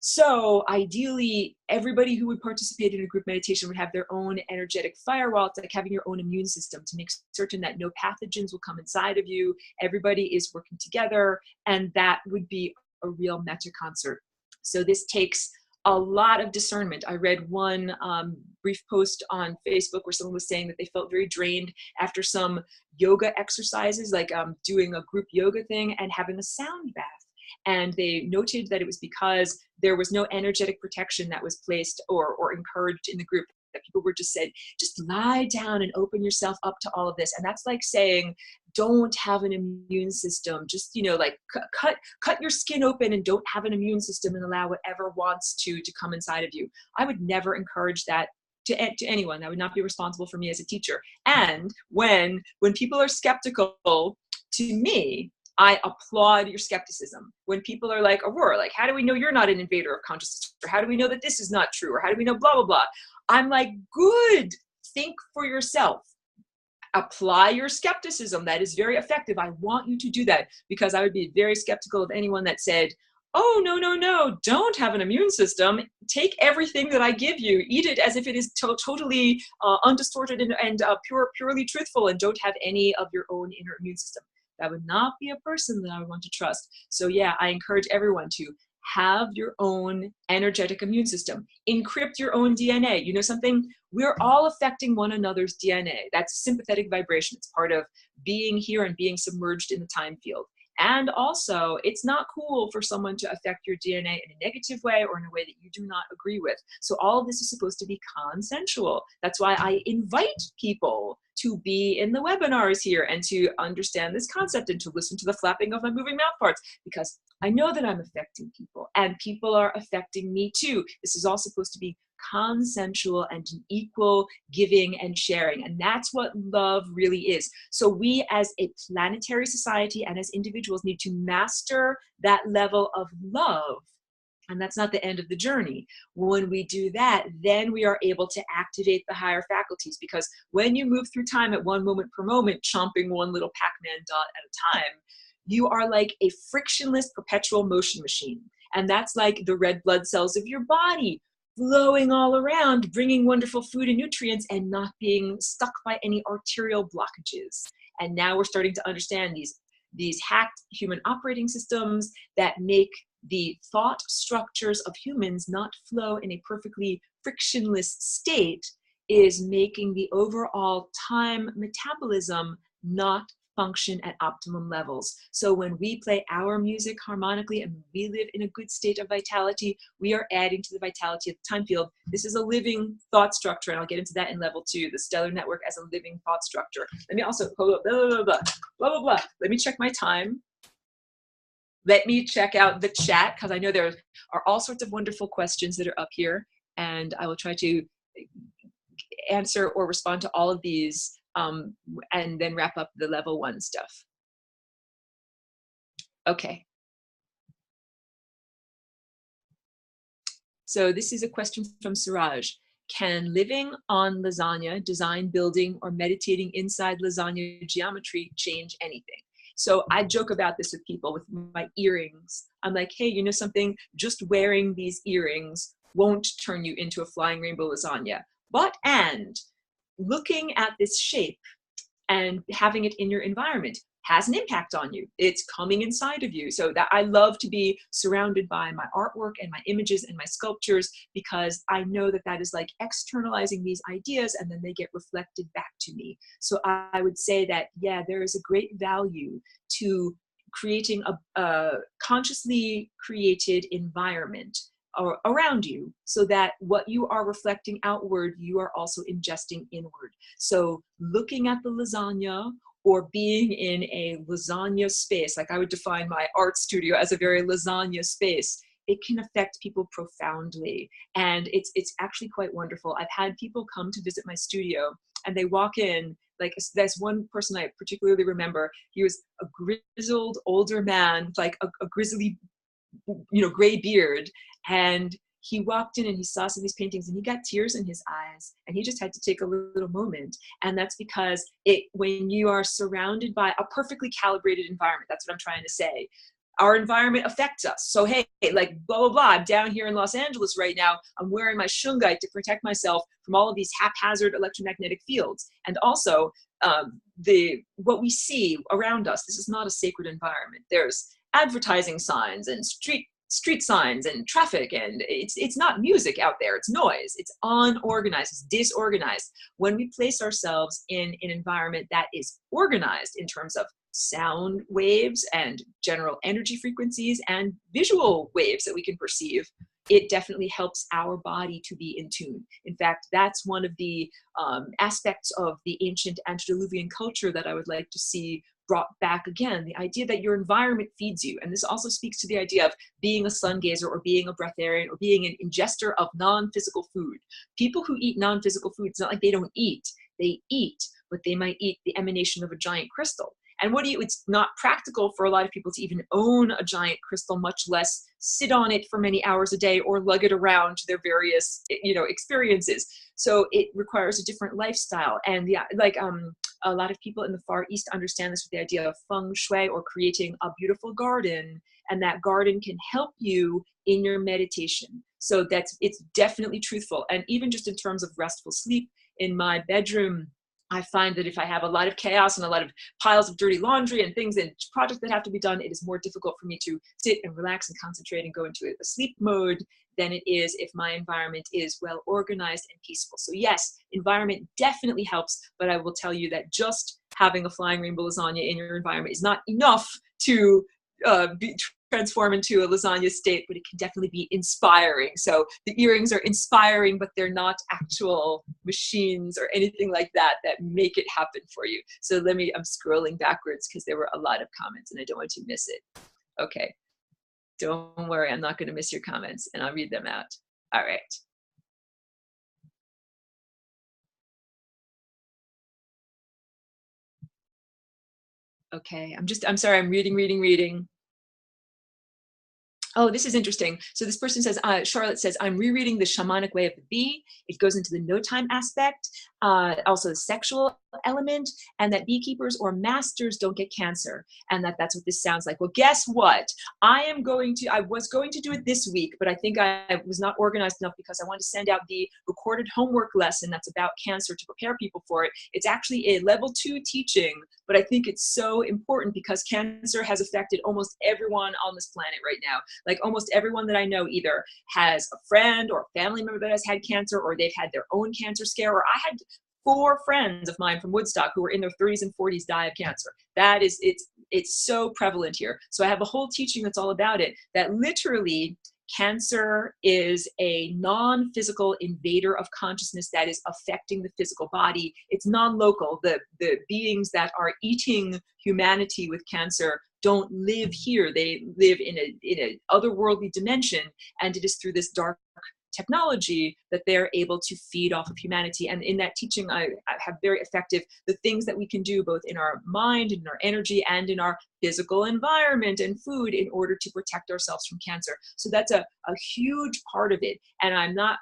So ideally, everybody who would participate in a group meditation would have their own energetic firewall. It's like having your own immune system to make certain that no pathogens will come inside of you. Everybody is working together, and that would be a real metta concert. So this takes a lot of discernment. I read one brief post on Facebook where someone was saying that they felt very drained after some yoga exercises, like doing a group yoga thing and having a sound bath. And they noted that it was because there was no energetic protection that was placed or encouraged in the group, that people were just said, just lie down and open yourself up to all of this. And that's like saying, don't have an immune system. Just, you know, like cut your skin open and don't have an immune system and allow whatever wants to come inside of you. I would never encourage that to anyone. That would not be responsible for me as a teacher. And when people are skeptical, to me, I applaud your skepticism. When people are like, Aurora, like, how do we know you're not an invader of consciousness? Or how do we know that this is not true? Or how do we know blah, blah, blah? I'm like, good, think for yourself. Apply your skepticism. That is very effective. I want you to do that, because I would be very skeptical of anyone that said, oh, no, don't have an immune system. Take everything that I give you, eat it as if it is totally undistorted and purely truthful, and don't have any of your own inner immune system. That would not be a person that I would want to trust. So yeah, I encourage everyone to have your own energetic immune system. Encrypt your own DNA. You know something? We're all affecting one another's DNA. That's sympathetic vibration. It's part of being here and being submerged in the time field. And also, it's not cool for someone to affect your DNA in a negative way or in a way that you do not agree with. So all of this is supposed to be consensual. That's why I invite people to be in the webinars here and to understand this concept and to listen to the flapping of my moving mouth parts, because I know that I'm affecting people and people are affecting me too. This is all supposed to be consensual and an equal giving and sharing. And that's what love really is. So we as a planetary society and as individuals need to master that level of love. And that's not the end of the journey. When we do that, then we are able to activate the higher faculties, because when you move through time at one moment per moment, chomping one little Pac-Man dot at a time, you are like a frictionless perpetual motion machine. And that's like the red blood cells of your body flowing all around, bringing wonderful food and nutrients and not being stuck by any arterial blockages. And now we're starting to understand these hacked human operating systems that make the thought structures of humans not flow in a perfectly frictionless state, is making the overall time metabolism not function at optimum levels. So when we play our music harmonically and we live in a good state of vitality, we are adding to the vitality of the time field. This is a living thought structure, and I'll get into that in level 2, the stellar network as a living thought structure. Let me also, blah, blah, blah, blah, blah. Let me check my time. Let me check out the chat, because I know there are all sorts of wonderful questions that are up here, and I will try to answer or respond to all of these and then wrap up the level 1 stuff. Okay. So this is a question from Suraj. Can living on lasagna, design building, or meditating inside lasagna geometry change anything? So I joke about this with people with my earrings. I'm like, hey, you know something? Just wearing these earrings won't turn you into a flying rainbow lasagna. And looking at this shape and having it in your environment has an impact on you. It's coming inside of you. So that I love to be surrounded by my artwork and my images and my sculptures, because I know that that is like externalizing these ideas and then they get reflected back to me. So I would say that, yeah, there is a great value to creating a consciously created environment around you, so that what you are reflecting outward, you are also ingesting inward. So looking at the lasagna, or being in a lasagna space, like I would define my art studio as a very lasagna space, it can affect people profoundly. And it's actually quite wonderful. I've had people come to visit my studio, and they walk in, like there's one person I particularly remember. He was a grizzled older man, like a grizzly, gray beard. And he walked in and he saw some of these paintings, and he got tears in his eyes, and he just had to take a little moment. And that's because when you are surrounded by a perfectly calibrated environment, that's what I'm trying to say, our environment affects us. So hey, like blah blah blah, I'm down here in Los Angeles right now, I'm wearing my shungite to protect myself from all of these haphazard electromagnetic fields. And also what we see around us, this is not a sacred environment. There's advertising signs and street signs and traffic, and it's not music out there, it's noise, it's unorganized, it's disorganized. When we place ourselves in an environment that is organized in terms of sound waves and general energy frequencies and visual waves that we can perceive, it definitely helps our body to be in tune. In fact, that's one of the aspects of the ancient antediluvian culture that I would like to see brought back again, the idea that your environment feeds you. And this also speaks to the idea of being a sun gazer, or being a breatharian, or being an ingester of non-physical food. People who eat non-physical food, it's not like they don't eat, they eat, but they might eat the emanation of a giant crystal. And it's not practical for a lot of people to even own a giant crystal, much less sit on it for many hours a day or lug it around to their various, experiences. So it requires a different lifestyle. And a lot of people in the Far East understand this with the idea of feng shui, or creating a beautiful garden, and that garden can help you in your meditation. So it's definitely truthful. And even just in terms of restful sleep, in my bedroom, I find that if I have a lot of chaos and a lot of piles of dirty laundry and things and projects that have to be done, it is more difficult for me to sit and relax and concentrate and go into a sleep mode than it is if my environment is well organized and peaceful. So yes, environment definitely helps, but I will tell you that just having a flying rainbow lasagna in your environment is not enough to transform into a lasagna state, but it can definitely be inspiring. So the earrings are inspiring, but they're not actual machines or anything like that make it happen for you. So I'm scrolling backwards because there were a lot of comments and I don't want to miss it. Okay, don't worry, I'm not going to miss your comments, and I'll read them out. All right. Okay, I'm sorry, I'm reading. Oh, this is interesting. So this person says, Charlotte says, I'm rereading The Shamanic Way of the Bee. It goes into the no time aspect, also the sexual element, and that beekeepers or masters don't get cancer, and that's what this sounds like. Well, guess what? I was going to do it this week, but I think I was not organized enough because I wanted to send out the recorded homework lesson that's about cancer to prepare people for it. It's actually a level 2 teaching, but I think it's so important because cancer has affected almost everyone on this planet right now. Like almost everyone that I know either has a friend or a family member that has had cancer, or they've had their own cancer scare, or I had 4 friends of mine from Woodstock who were in their 30s and 40s die of cancer. It's so prevalent here. So I have a whole teaching that's all about it, that literally cancer is a non-physical invader of consciousness that is affecting the physical body. It's non-local. The beings that are eating humanity with cancer don't live here. They live in a otherworldly dimension, and it is through this dark technology that they're able to feed off of humanity. And in that teaching, I have very effective the things that we can do both in our mind, in our energy, and in our physical environment and food in order to protect ourselves from cancer. So that's a huge part of it. And I'm not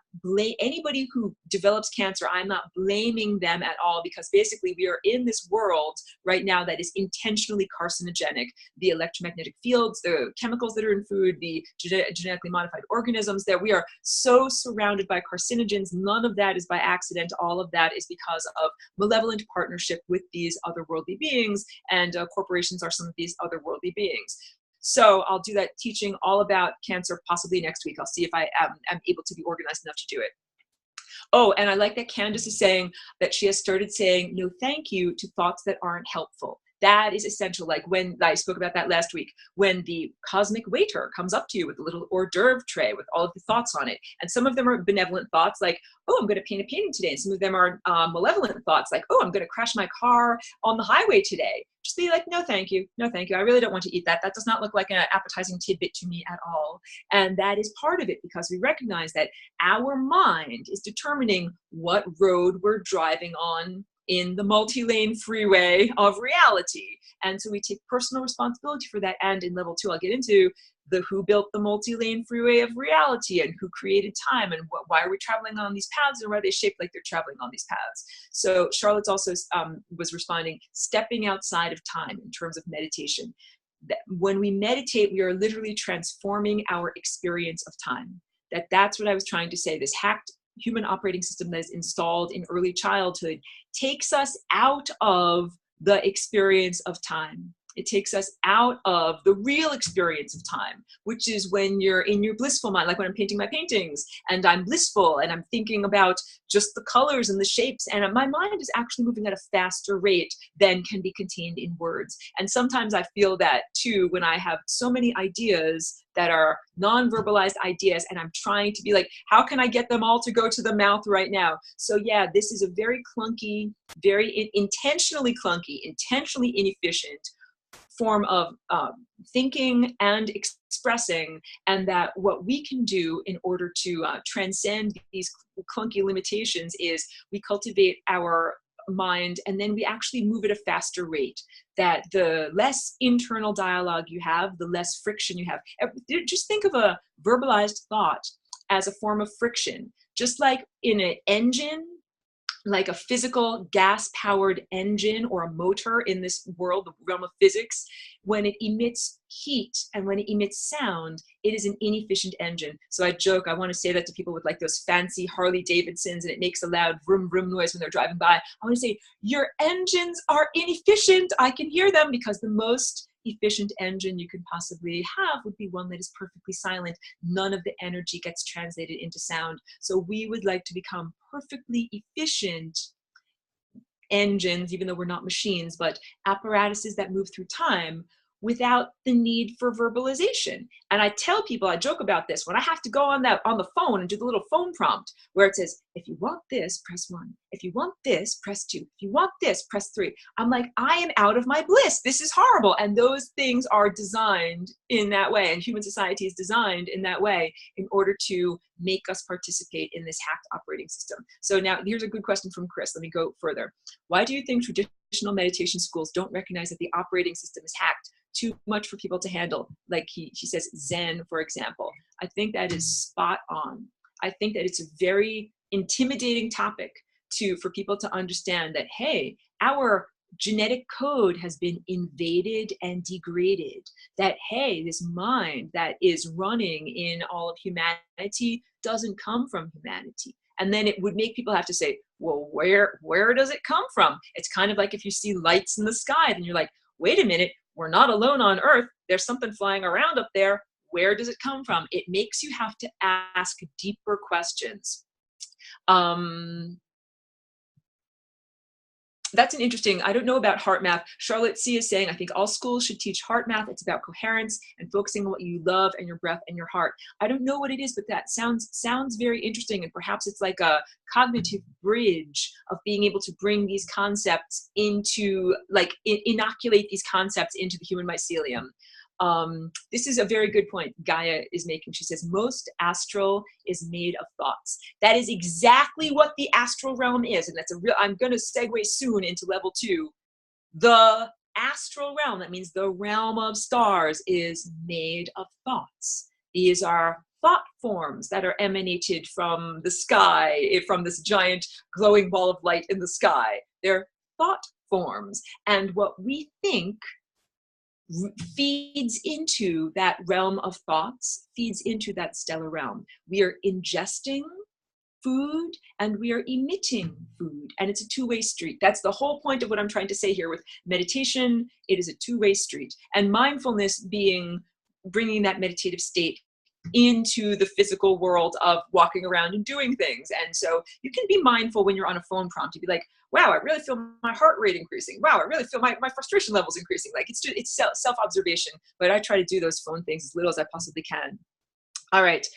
anybody who develops cancer, I'm not blaming them at all, because basically we are in this world right now that is intentionally carcinogenic. The electromagnetic fields, the chemicals that are in food, the genetically modified organisms, that we are so surrounded by carcinogens. None of that is by accident. All of that is because of malevolent partnership with these otherworldly beings, and corporations are some of these otherworldly beings. So I'll do that teaching all about cancer possibly next week. I'll see if I am able to be organized enough to do it. Oh, and I like that Candace is saying that she has started saying no thank you to thoughts that aren't helpful. That is essential. Like when I spoke about that last week, when the cosmic waiter comes up to you with a little hors d'oeuvre tray with all of the thoughts on it. And some of them are benevolent thoughts like, oh, I'm going to paint a painting today. And some of them are malevolent thoughts like, oh, I'm going to crash my car on the highway today. Just be like, no, thank you. No, thank you. I really don't want to eat that. That does not look like an appetizing tidbit to me at all. And that is part of it, because we recognize that our mind is determining what road we're driving on in the multi-lane freeway of reality. And so we take personal responsibility for that. And in level 2, I'll get into the who built the multi-lane freeway of reality and who created time and why are we traveling on these paths and why are they shaped like they're traveling on these paths. So Charlotte's also was responding, stepping outside of time in terms of meditation. When we meditate, we are literally transforming our experience of time. That's what I was trying to say. This hacked human operating system that is installed in early childhood takes us out of the experience of time. It takes us out of the real experience of time, which is when you're in your blissful mind, like when I'm painting my paintings and I'm blissful and I'm thinking about just the colors and the shapes, and my mind is actually moving at a faster rate than can be contained in words. And sometimes I feel that too when I have so many ideas that are non-verbalized ideas and I'm trying to be like, how can I get them all to go to the mouth right now? So yeah, this is a very clunky, very intentionally clunky, intentionally inefficient form of thinking and expressing, and that what we can do in order to transcend these clunky limitations is we cultivate our mind and then we actually move at a faster rate. That the less internal dialogue you have, the less friction you have. Just think of a verbalized thought as a form of friction. Just like in an engine, like a physical gas-powered engine or a motor in this world, the realm of physics, when it emits heat and when it emits sound, it is an inefficient engine. So I joke, I want to say that to people with like those fancy Harley Davidsons and it makes a loud vroom vroom noise when they're driving by. I want to say, your engines are inefficient. I can hear them, because the most efficient engine you could possibly have would be one that is perfectly silent. None of the energy gets translated into sound. So we would like to become perfectly efficient engines, even though we're not machines, but apparatuses that move through time without the need for verbalization. And I tell people, I joke about this, when I have to go on the phone and do the little phone prompt where it says, if you want this, press 1. If you want this, press 2. If you want this, press 3. I'm like, I am out of my bliss. This is horrible. And those things are designed in that way. And human society is designed in that way in order to make us participate in this hacked operating system. So now here's a good question from Chris. Let me go further. Why do you think traditional meditation schools don't recognize that the operating system is hacked too much for people to handle? Like she says Zen, for example. I think that is spot on. I think that it's a very intimidating topic for people to understand that, hey, our genetic code has been invaded and degraded. That, hey, this mind that is running in all of humanity doesn't come from humanity. And then it would make people have to say, well, where does it come from? It's kind of like if you see lights in the sky, then you're like, wait a minute, we're not alone on Earth. There's something flying around up there. Where does it come from? It makes you have to ask deeper questions. That's an interesting, I don't know about heart math. Charlotte C is saying, I think all schools should teach heart math. It's about coherence and focusing on what you love and your breath and your heart. I don't know what it is, but that sounds very interesting. And perhaps it's like a cognitive bridge of being able to bring these concepts into, like inoculate these concepts into the human mycelium. This is a very good point Gaia is making. She says, most astral is made of thoughts. That is exactly what the astral realm is. And that's I'm going to segue soon into level 2. The astral realm, that means the realm of stars, is made of thoughts. These are thought forms that are emanated from the sky, from this giant glowing ball of light in the sky. They're thought forms. And what we think feeds into that realm of thoughts, feeds into that stellar realm. We are ingesting food and we are emitting food, and it's a two-way street. That's the whole point of what I'm trying to say here with meditation. It is a two-way street, and mindfulness bringing that meditative state into the physical world of walking around and doing things. And so you can be mindful when you're on a phone prompt to be like, wow, I really feel my heart rate increasing. Wow, I really feel my frustration levels increasing. Like it's self-observation, but I try to do those phone things as little as I possibly can. All right.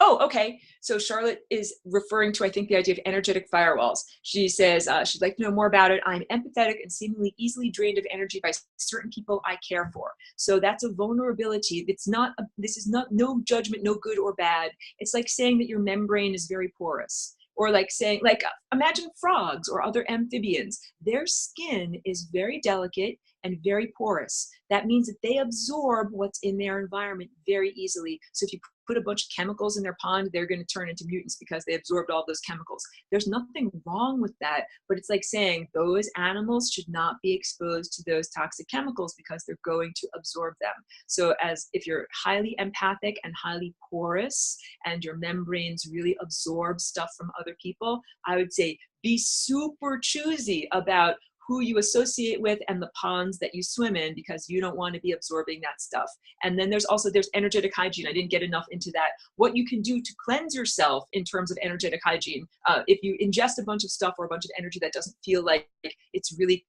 Oh, okay. So Charlotte is referring to, I think, the idea of energetic firewalls. She says she'd like to know more about it. I'm empathetic and seemingly easily drained of energy by certain people I care for. So that's a vulnerability. It's not, this is not, no judgment, no good or bad. It's like saying that your membrane is very porous. Or like saying, like, imagine frogs or other amphibians. Their skin is very delicate and very porous. That means that they absorb what's in their environment very easily. So if you put a bunch of chemicals in their pond, they're going to turn into mutants because they absorbed all those chemicals. There's nothing wrong with that, but it's like saying those animals should not be exposed to those toxic chemicals because they're going to absorb them. So as if you're highly empathic and highly porous and your membranes really absorb stuff from other people, I would say be super choosy about who you associate with and the ponds that you swim in, because you don't want to be absorbing that stuff. And then there's energetic hygiene. I didn't get enough into that. What you can do to cleanse yourself in terms of energetic hygiene, if you ingest a bunch of stuff or a bunch of energy that doesn't feel like it's really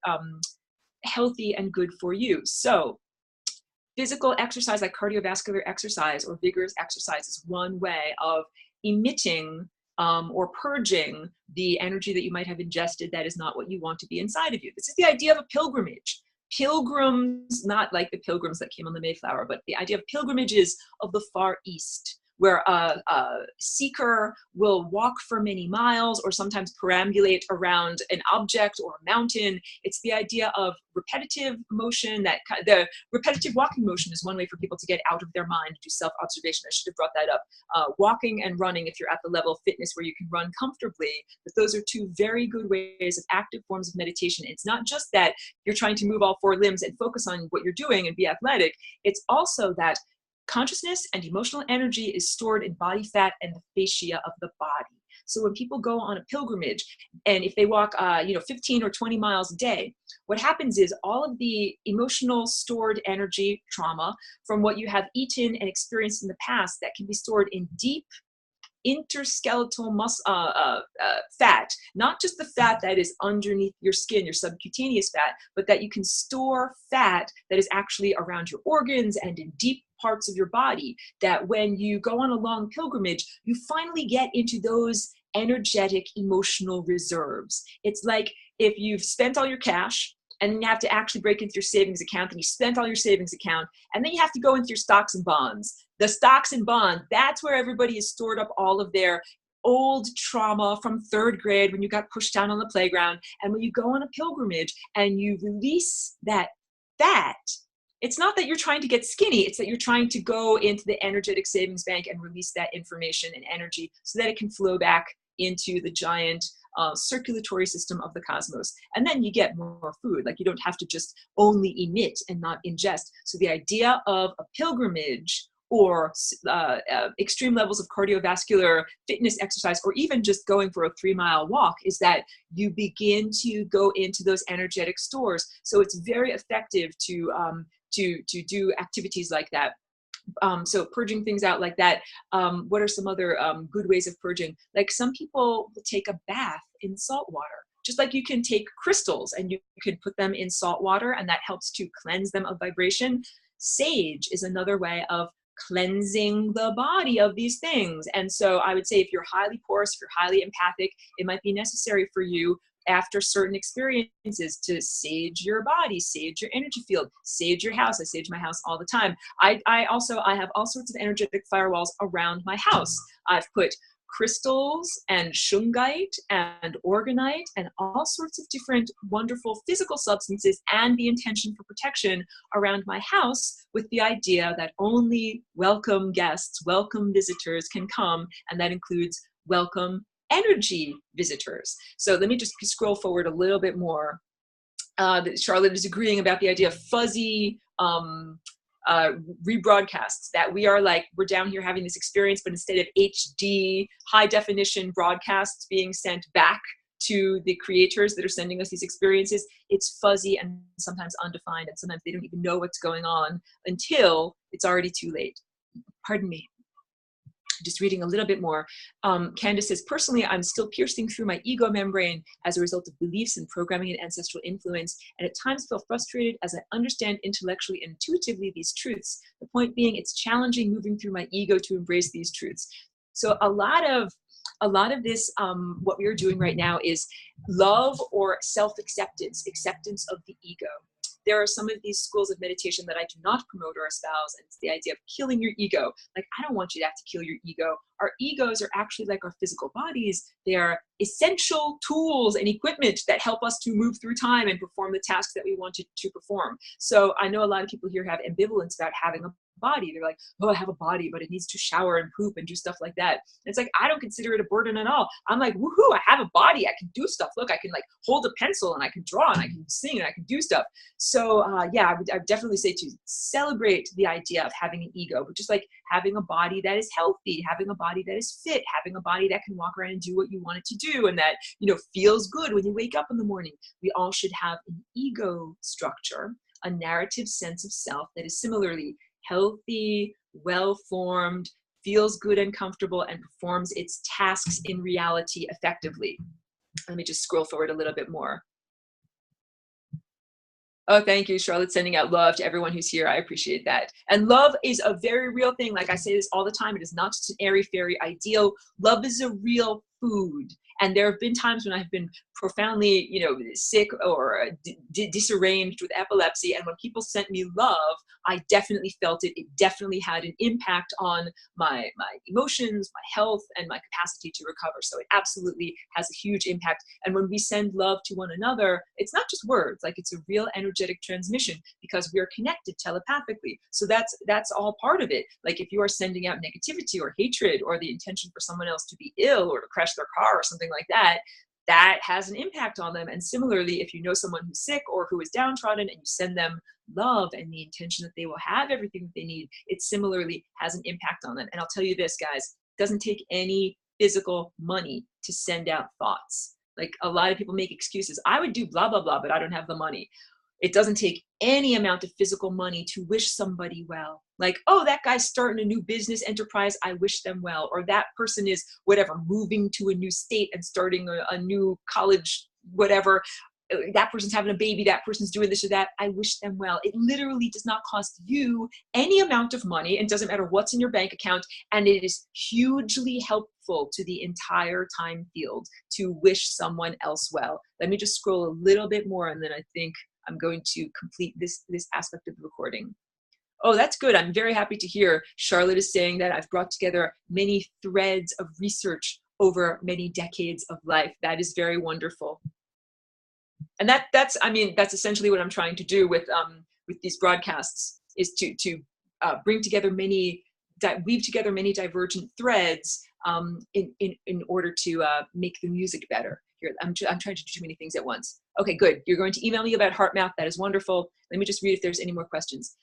healthy and good for you. So physical exercise like cardiovascular exercise or vigorous exercise is one way of emitting or purging the energy that you might have ingested that is not what you want to be inside of you. This is the idea of a pilgrimage. Pilgrims, not like the pilgrims that came on the Mayflower, but the idea of pilgrimages of the Far East, where a seeker will walk for many miles or sometimes perambulate around an object or a mountain. It's the idea of repetitive motion. That the repetitive walking motion is one way for people to get out of their mind, do self-observation. I should have brought that up. Walking and running, if you're at the level of fitness where you can run comfortably, but those are two very good ways of active forms of meditation. It's not just that you're trying to move all four limbs and focus on what you're doing and be athletic. It's also that consciousness and emotional energy is stored in body fat and the fascia of the body. So when people go on a pilgrimage, and if they walk 15 or 20 miles a day, what happens is all of the emotional stored energy, trauma, from what you have eaten and experienced in the past, that can be stored in deep interskeletal fat, not just the fat that is underneath your skin, your subcutaneous fat, but that you can store fat that is actually around your organs and in deep parts of your body, that when you go on a long pilgrimage, you finally get into those energetic emotional reserves. It's like if you've spent all your cash and then you have to actually break into your savings account, and you spent all your savings account, and then you have to go into your stocks and bonds. The stocks and bonds, that's where everybody has stored up all of their old trauma from third grade when you got pushed down on the playground. And when you go on a pilgrimage and you release that fat, it's not that you're trying to get skinny, it's that you're trying to go into the energetic savings bank and release that information and energy so that it can flow back into the giant circulatory system of the cosmos. And then you get more food. Like, you don't have to just only emit and not ingest. So the idea of a pilgrimage or extreme levels of cardiovascular fitness exercise, or even just going for a 3-mile walk, is that you begin to go into those energetic stores. So it's very effective to do activities like that. So purging things out like that. What are some other good ways of purging? Like, some people will take a bath in salt water. Just like you can take crystals and you can put them in salt water, and that helps to cleanse them of vibration. Sage is another way of cleansing the body of these things. And so I would say, if you're highly porous, if you're highly empathic, it might be necessary for you after certain experiences to sage your body, sage your energy field, sage your house. I sage my house all the time. I have all sorts of energetic firewalls around my house. I've put crystals and shungite and organite and all sorts of different wonderful physical substances, and the intention for protection around my house, with the idea that only welcome guests, welcome visitors can come, and that includes welcome energy visitors. So let me just scroll forward a little bit more. Charlotte is agreeing about the idea of fuzzy rebroadcasts, that we're down here having this experience, but instead of HD high definition broadcasts being sent back to the creators that are sending us these experiences, it's fuzzy and sometimes undefined, and sometimes they don't even know what's going on until it's already too late. Pardon me. Just reading a little bit more. Candace says, personally, I'm still piercing through my ego membrane as a result of beliefs and programming and ancestral influence, and at times feel frustrated as I understand intellectually and intuitively these truths. The point being, it's challenging moving through my ego to embrace these truths. So a lot of this, what we are doing right now is love or self-acceptance, acceptance of the ego. There are some of these schools of meditation that I do not promote or espouse, and it's the idea of killing your ego. Like, I don't want you to have to kill your ego. Our egos are actually like our physical bodies. They are essential tools and equipment that help us to move through time and perform the tasks that we want to perform. So I know a lot of people here have ambivalence about having a body. They're like, oh, I have a body, but it needs to shower and poop and do stuff like that. And it's like, I don't consider it a burden at all. I'm like, woohoo, I have a body. I can do stuff. Look, I can like hold a pencil and I can draw and I can sing and I can do stuff. So yeah, I would definitely say to celebrate the idea of having an ego, but just like having a body that is healthy, having a body that is fit, having a body that can walk around and do what you want it to do, and that, you know, feels good when you wake up in the morning. We all should have an ego structure, a narrative sense of self that is similarly healthy, well-formed, feels good and comfortable, and performs its tasks in reality effectively. Let me just scroll forward a little bit more. Oh, thank you, Charlotte, sending out love to everyone who's here. I appreciate that. And love is a very real thing. Like I say this all the time, it is not just an airy-fairy ideal. Love is a real food. And there have been times when I've been profoundly, you know, sick or disarranged with epilepsy. And when people sent me love, I definitely felt it. It definitely had an impact on my emotions, my health, and my capacity to recover. So it absolutely has a huge impact. And when we send love to one another, it's not just words, like it's a real energetic transmission because we are connected telepathically. So that's all part of it. Like if you are sending out negativity or hatred or the intention for someone else to be ill or to crash their car or something like that, that has an impact on them. And similarly, if you know someone who's sick or who is downtrodden and you send them love and the intention that they will have everything that they need, it similarly has an impact on them. And I'll tell you this, guys, it doesn't take any physical money to send out thoughts. Like a lot of people make excuses. I would do blah, blah, blah, but I don't have the money. It doesn't take any amount of physical money to wish somebody well. Like, oh, that guy's starting a new business enterprise, I wish them well. Or that person is, whatever, moving to a new state and starting a new college, whatever. That person's having a baby, that person's doing this or that, I wish them well. It literally does not cost you any amount of money, and doesn't matter what's in your bank account, and it is hugely helpful to the entire time field to wish someone else well. Let me just scroll a little bit more, and then I think I'm going to complete this aspect of the recording. Oh, that's good. I'm very happy to hear Charlotte is saying that I've brought together many threads of research over many decades of life. That is very wonderful. And that's essentially what I'm trying to do with these broadcasts, is to bring together weave together many divergent threads in order to make the music better. Here, I'm trying to do too many things at once. Okay, good. You're going to email me about HeartMath. That is wonderful. Let me just read if there's any more questions.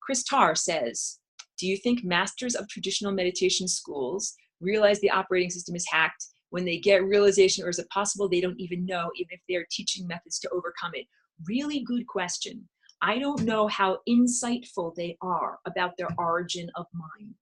Chris Tarr says, do you think masters of traditional meditation schools realize the operating system is hacked when they get realization, or is it possible they don't even know, even if they're teaching methods to overcome it? Really good question. I don't know how insightful they are about their origin of mind.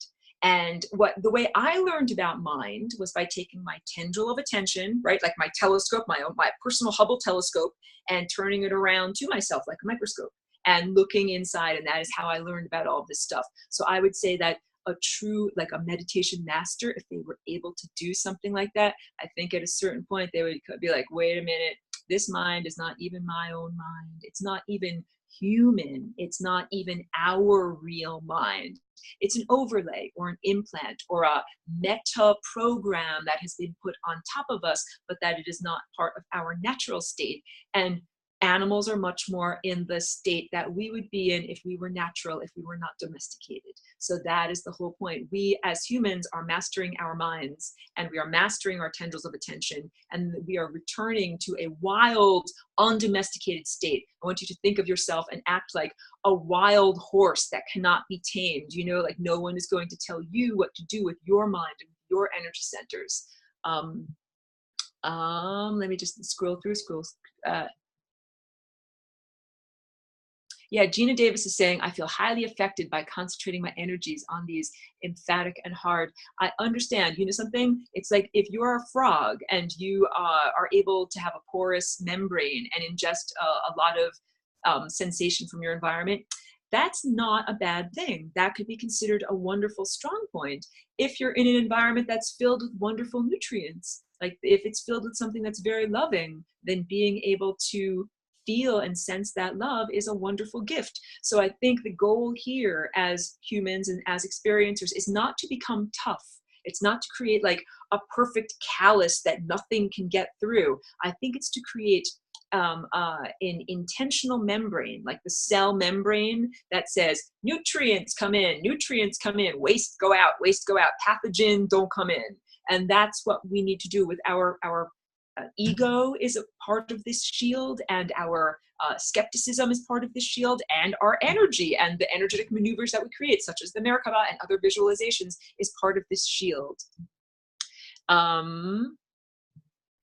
And the way I learned about mind was by taking my tendril of attention, right, like my telescope, my personal Hubble telescope, and turning it around to myself like a microscope and looking inside. And that is how I learned about all of this stuff. So I would say that a true, like a meditation master, if they were able to do something like that, I think at a certain point they would be like, wait a minute, this mind is not even my own mind. It's not even human. It's not even our real mind. It's an overlay or an implant or a meta program that has been put on top of us, but that it is not part of our natural state. And animals are much more in the state that we would be in if we were natural, if we were not domesticated. So that is the whole point. We as humans are mastering our minds, and we are mastering our tendrils of attention, and we are returning to a wild, undomesticated state. I want you to think of yourself and act like a wild horse that cannot be tamed. You know, like no one is going to tell you what to do with your mind and your energy centers. Let me just scroll through, yeah, Gina Davis is saying, I feel highly affected by concentrating my energies on these emphatic and hard. I understand, you know something? It's like if you're a frog and you are able to have a porous membrane and ingest a lot of sensation from your environment, that's not a bad thing. That could be considered a wonderful strong point. If you're in an environment that's filled with wonderful nutrients, like if it's filled with something that's very loving, then being able to feel and sense that love is a wonderful gift. So I think the goal here as humans and as experiencers is not to become tough. It's not to create like a perfect callus that nothing can get through. I think it's to create an intentional membrane, like the cell membrane that says nutrients come in, waste go out, pathogen don't come in. And that's what we need to do with our ego is a part of this shield, and our skepticism is part of this shield, and our energy and the energetic maneuvers that we create, such as the Merkaba and other visualizations, is part of this shield.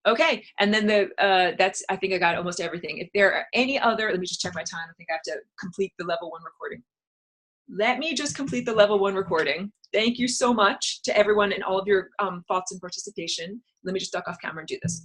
Okay, and then that's, I think I got almost everything. If there are any other, let me just check my time. I think I have to complete the level 1 recording. Let me just complete the level 1 recording. Thank you so much to everyone and all of your thoughts and participation. Let me just duck off camera and do this.